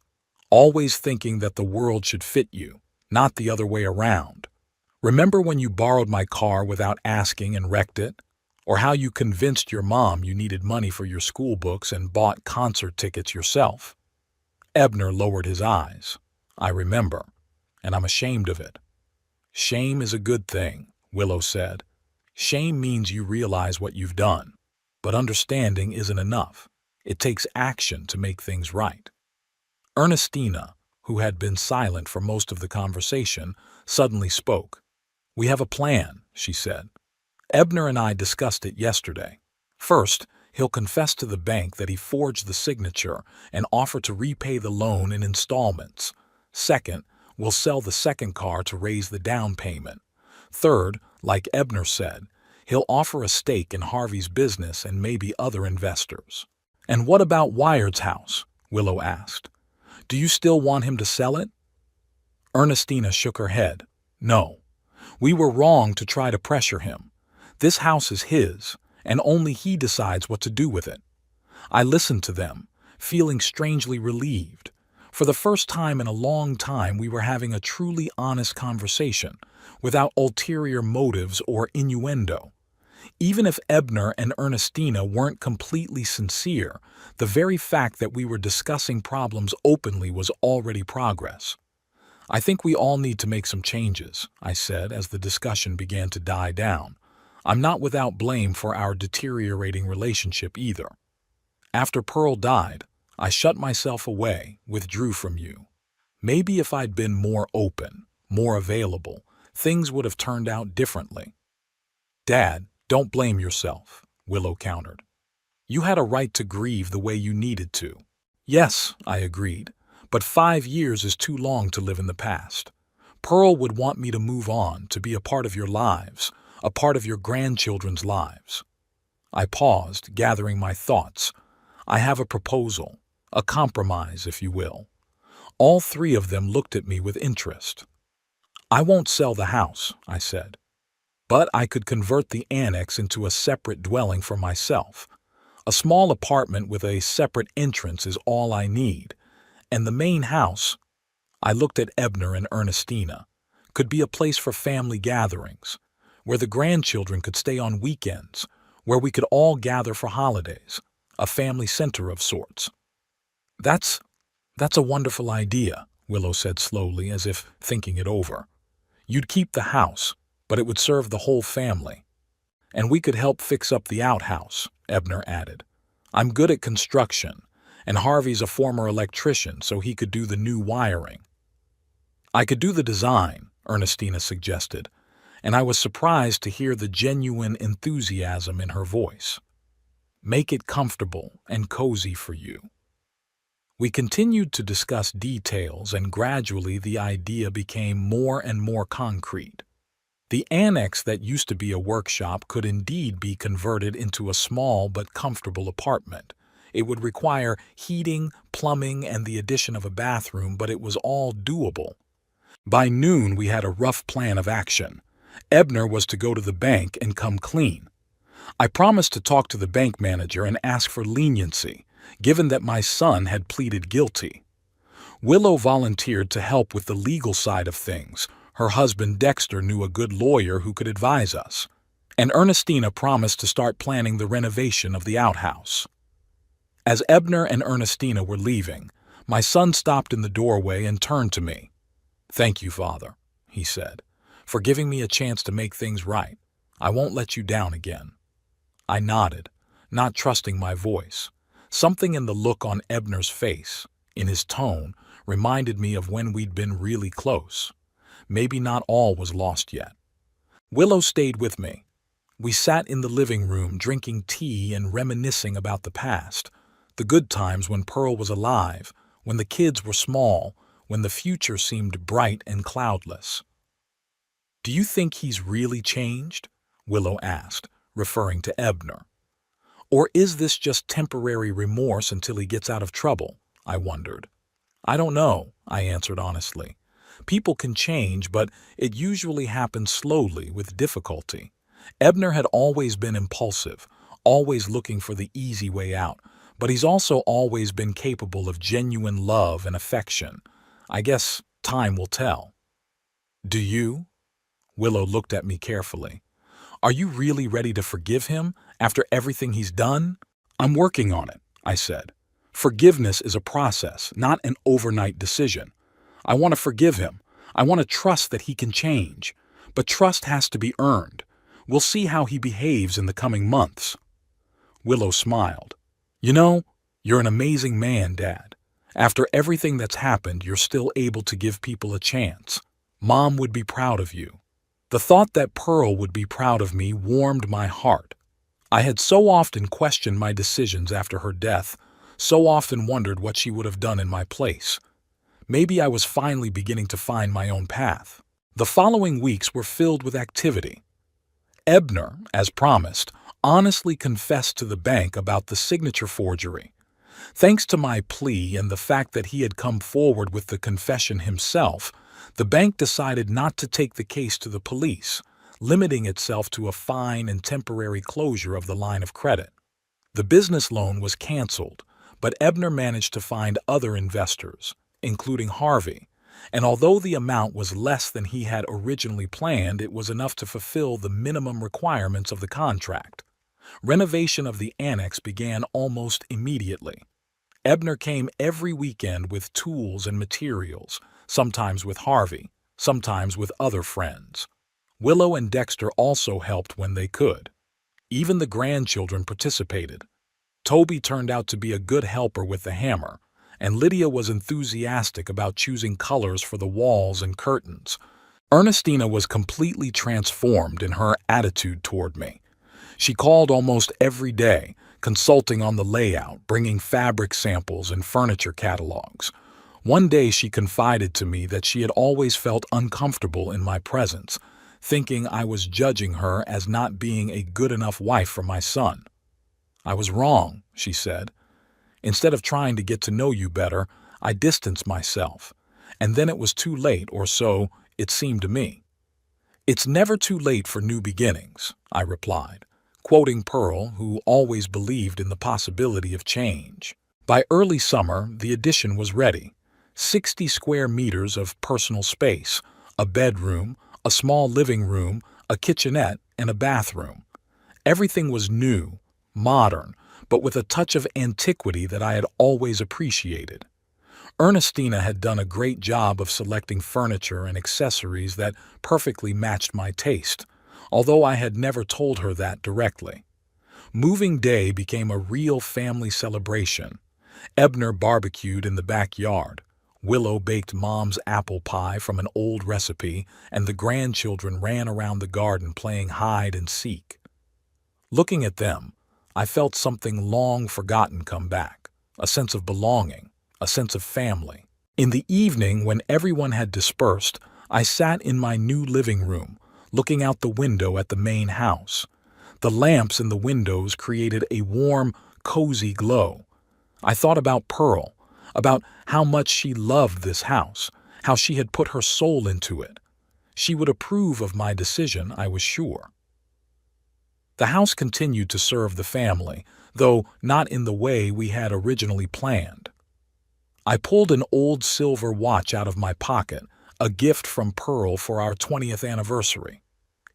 always thinking that the world should fit you, not the other way around. Remember when you borrowed my car without asking and wrecked it? Or how you convinced your mom you needed money for your school books and bought concert tickets yourself?" Ebner lowered his eyes. "I remember, and I'm ashamed of it." "Shame is a good thing," Willow said. "Shame means you realize what you've done. But understanding isn't enough. It takes action to make things right." Ernestina, who had been silent for most of the conversation, suddenly spoke. "We have a plan," she said. "Ebner and I discussed it yesterday. First, he'll confess to the bank that he forged the signature and offer to repay the loan in installments. Second, we'll sell the second car to raise the down payment. Third, like Ebner said, he'll offer a stake in Harvey's business and maybe other investors." "And what about Wired's house?" Willow asked. "Do you still want him to sell it?" Ernestina shook her head. "No. We were wrong to try to pressure him. This house is his, and only he decides what to do with it." I listened to them, feeling strangely relieved. For the first time in a long time, we were having a truly honest conversation, without ulterior motives or innuendo. Even if Ebner and Ernestina weren't completely sincere, the very fact that we were discussing problems openly was already progress. "I think we all need to make some changes," I said as the discussion began to die down. "I'm not without blame for our deteriorating relationship either. After Pearl died, I shut myself away, withdrew from you. Maybe if I'd been more open, more available, things would have turned out differently." "Dad, don't blame yourself," Willow countered. "You had a right to grieve the way you needed to." "Yes," I agreed, "but 5 years is too long to live in the past. Pearl would want me to move on, to be a part of your lives, a part of your grandchildren's lives." I paused, gathering my thoughts. "I have a proposal, a compromise, if you will." All three of them looked at me with interest. "I won't sell the house," I said. "But I could convert the annex into a separate dwelling for myself. A small apartment with a separate entrance is all I need. And the main house," I looked at Ebner and Ernestina, "could be a place for family gatherings, where the grandchildren could stay on weekends, where we could all gather for holidays, a family center of sorts." That's a wonderful idea," Willow said slowly, as if thinking it over. "You'd keep the house, but it would serve the whole family. And we could help fix up the outhouse, Ebner added. I'm good at construction, and Harvey's a former electrician, so he could do the new wiring. I could do the design, Ernestina suggested, and I was surprised to hear the genuine enthusiasm in her voice. Make it comfortable and cozy for you. We continued to discuss details, and gradually the idea became more and more concrete. The annex that used to be a workshop could indeed be converted into a small but comfortable apartment. It would require heating, plumbing, and the addition of a bathroom, but it was all doable. By noon, we had a rough plan of action. Ebner was to go to the bank and come clean. I promised to talk to the bank manager and ask for leniency, given that my son had pleaded guilty. Willow volunteered to help with the legal side of things. Her husband Dexter knew a good lawyer who could advise us. And Ernestina promised to start planning the renovation of the outhouse. As Ebner and Ernestina were leaving, my son stopped in the doorway and turned to me. "Thank you, Father," he said, "for giving me a chance to make things right. I won't let you down again." I nodded, not trusting my voice. Something in the look on Ebner's face, in his tone, reminded me of when we'd been really close. Maybe not all was lost yet. Willow stayed with me. We sat in the living room drinking tea and reminiscing about the past, the good times when Pearl was alive, when the kids were small, when the future seemed bright and cloudless. "Do you think he's really changed?" Willow asked, referring to Ebner. "Or is this just temporary remorse until he gets out of trouble?" I wondered. "I don't know," I answered honestly. "People can change, but it usually happens slowly with difficulty. Ebner had always been impulsive, always looking for the easy way out, but he's also always been capable of genuine love and affection. I guess time will tell." "Do you?" Willow looked at me carefully. "Are you really ready to forgive him after everything he's done?" "I'm working on it," I said. "Forgiveness is a process, not an overnight decision. I want to forgive him. I want to trust that he can change. But trust has to be earned. We'll see how he behaves in the coming months." Willow smiled. "You know, you're an amazing man, Dad. After everything that's happened, you're still able to give people a chance. Mom would be proud of you." The thought that Pearl would be proud of me warmed my heart. I had so often questioned my decisions after her death, so often wondered what she would have done in my place. Maybe I was finally beginning to find my own path. The following weeks were filled with activity. Ebner, as promised, honestly confessed to the bank about the signature forgery. Thanks to my plea and the fact that he had come forward with the confession himself, the bank decided not to take the case to the police, limiting itself to a fine and temporary closure of the line of credit. The business loan was canceled, but Ebner managed to find other investors, including Harvey, and although the amount was less than he had originally planned, it was enough to fulfill the minimum requirements of the contract. Renovation of the annex began almost immediately. Ebner came every weekend with tools and materials, sometimes with Harvey, sometimes with other friends. Willow and Dexter also helped when they could. Even the grandchildren participated. Toby turned out to be a good helper with the hammer, and Lydia was enthusiastic about choosing colors for the walls and curtains. Ernestina was completely transformed in her attitude toward me. She called almost every day, consulting on the layout, bringing fabric samples and furniture catalogs. One day she confided to me that she had always felt uncomfortable in my presence, thinking I was judging her as not being a good enough wife for my son. "I was wrong," she said. "Instead of trying to get to know you better, I distanced myself, and then it was too late, or so it seemed to me." "It's never too late for new beginnings," I replied, quoting Pearl, who always believed in the possibility of change. By early summer, the addition was ready. 60 square meters of personal space, a bedroom, a small living room, a kitchenette, and a bathroom. Everything was new, modern, but with a touch of antiquity that I had always appreciated. Ernestina had done a great job of selecting furniture and accessories that perfectly matched my taste, although I had never told her that directly. Moving day became a real family celebration. Ebner barbecued in the backyard. Willow baked Mom's apple pie from an old recipe, and the grandchildren ran around the garden playing hide and seek. Looking at them, I felt something long forgotten come back, a sense of belonging, a sense of family. In the evening, when everyone had dispersed, I sat in my new living room, looking out the window at the main house. The lamps in the windows created a warm, cozy glow. I thought about Pearl, about how much she loved this house, how she had put her soul into it. She would approve of my decision, I was sure. The house continued to serve the family, though not in the way we had originally planned. I pulled an old silver watch out of my pocket, a gift from Pearl for our 20th anniversary.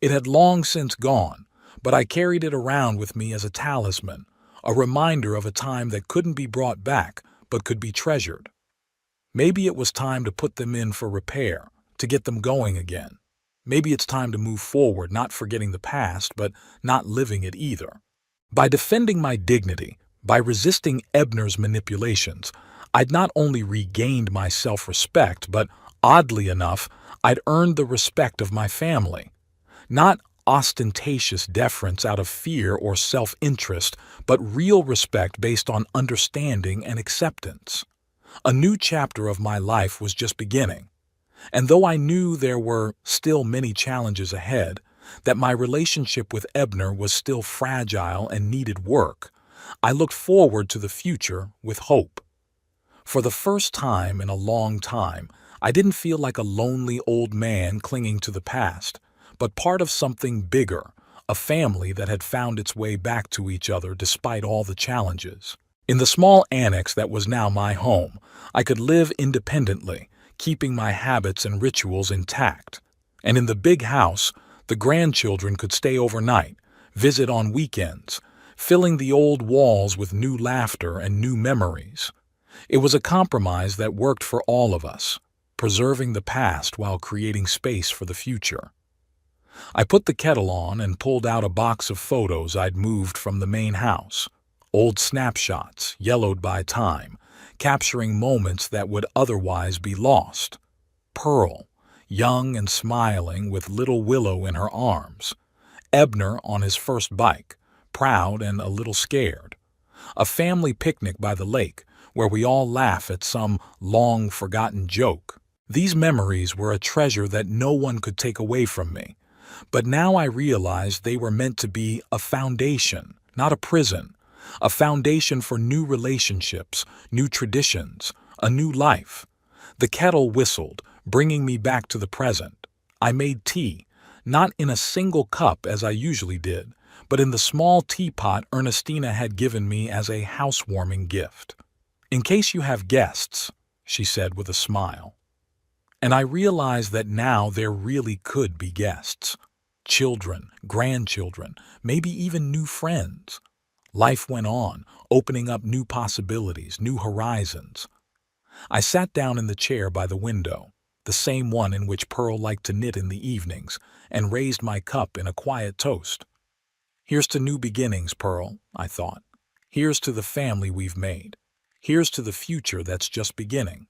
It had long since gone, but I carried it around with me as a talisman, a reminder of a time that couldn't be brought back but could be treasured. Maybe it was time to put them in for repair, to get them going again. Maybe it's time to move forward, not forgetting the past, but not living it either. By defending my dignity, by resisting Ebner's manipulations, I'd not only regained my self-respect, but, oddly enough, I'd earned the respect of my family. Not ostentatious deference out of fear or self-interest, but real respect based on understanding and acceptance. A new chapter of my life was just beginning. And though I knew there were still many challenges ahead, that my relationship with Ebner was still fragile and needed work, I looked forward to the future with hope. For the first time in a long time, I didn't feel like a lonely old man clinging to the past, but part of something bigger, a family that had found its way back to each other despite all the challenges. In the small annex that was now my home, I could live independently, keeping my habits and rituals intact. And in the big house, the grandchildren could stay overnight, visit on weekends, filling the old walls with new laughter and new memories. It was a compromise that worked for all of us, preserving the past while creating space for the future. I put the kettle on and pulled out a box of photos I'd moved from the main house. Old snapshots, yellowed by time, capturing moments that would otherwise be lost. Pearl, young and smiling with little Willow in her arms. Ebner on his first bike, proud and a little scared. A family picnic by the lake, where we all laugh at some long-forgotten joke. These memories were a treasure that no one could take away from me. But now I realized they were meant to be a foundation, not a prison. A foundation for new relationships, new traditions, a new life. The kettle whistled, bringing me back to the present. I made tea, not in a single cup as I usually did, but in the small teapot Ernestina had given me as a housewarming gift. "In case you have guests," she said with a smile. And I realized that now there really could be guests. Children, grandchildren, maybe even new friends. Life went on, opening up new possibilities, new horizons. I sat down in the chair by the window, the same one in which Pearl liked to knit in the evenings, and raised my cup in a quiet toast. "Here's to new beginnings, Pearl," I thought. "Here's to the family we've made. Here's to the future that's just beginning."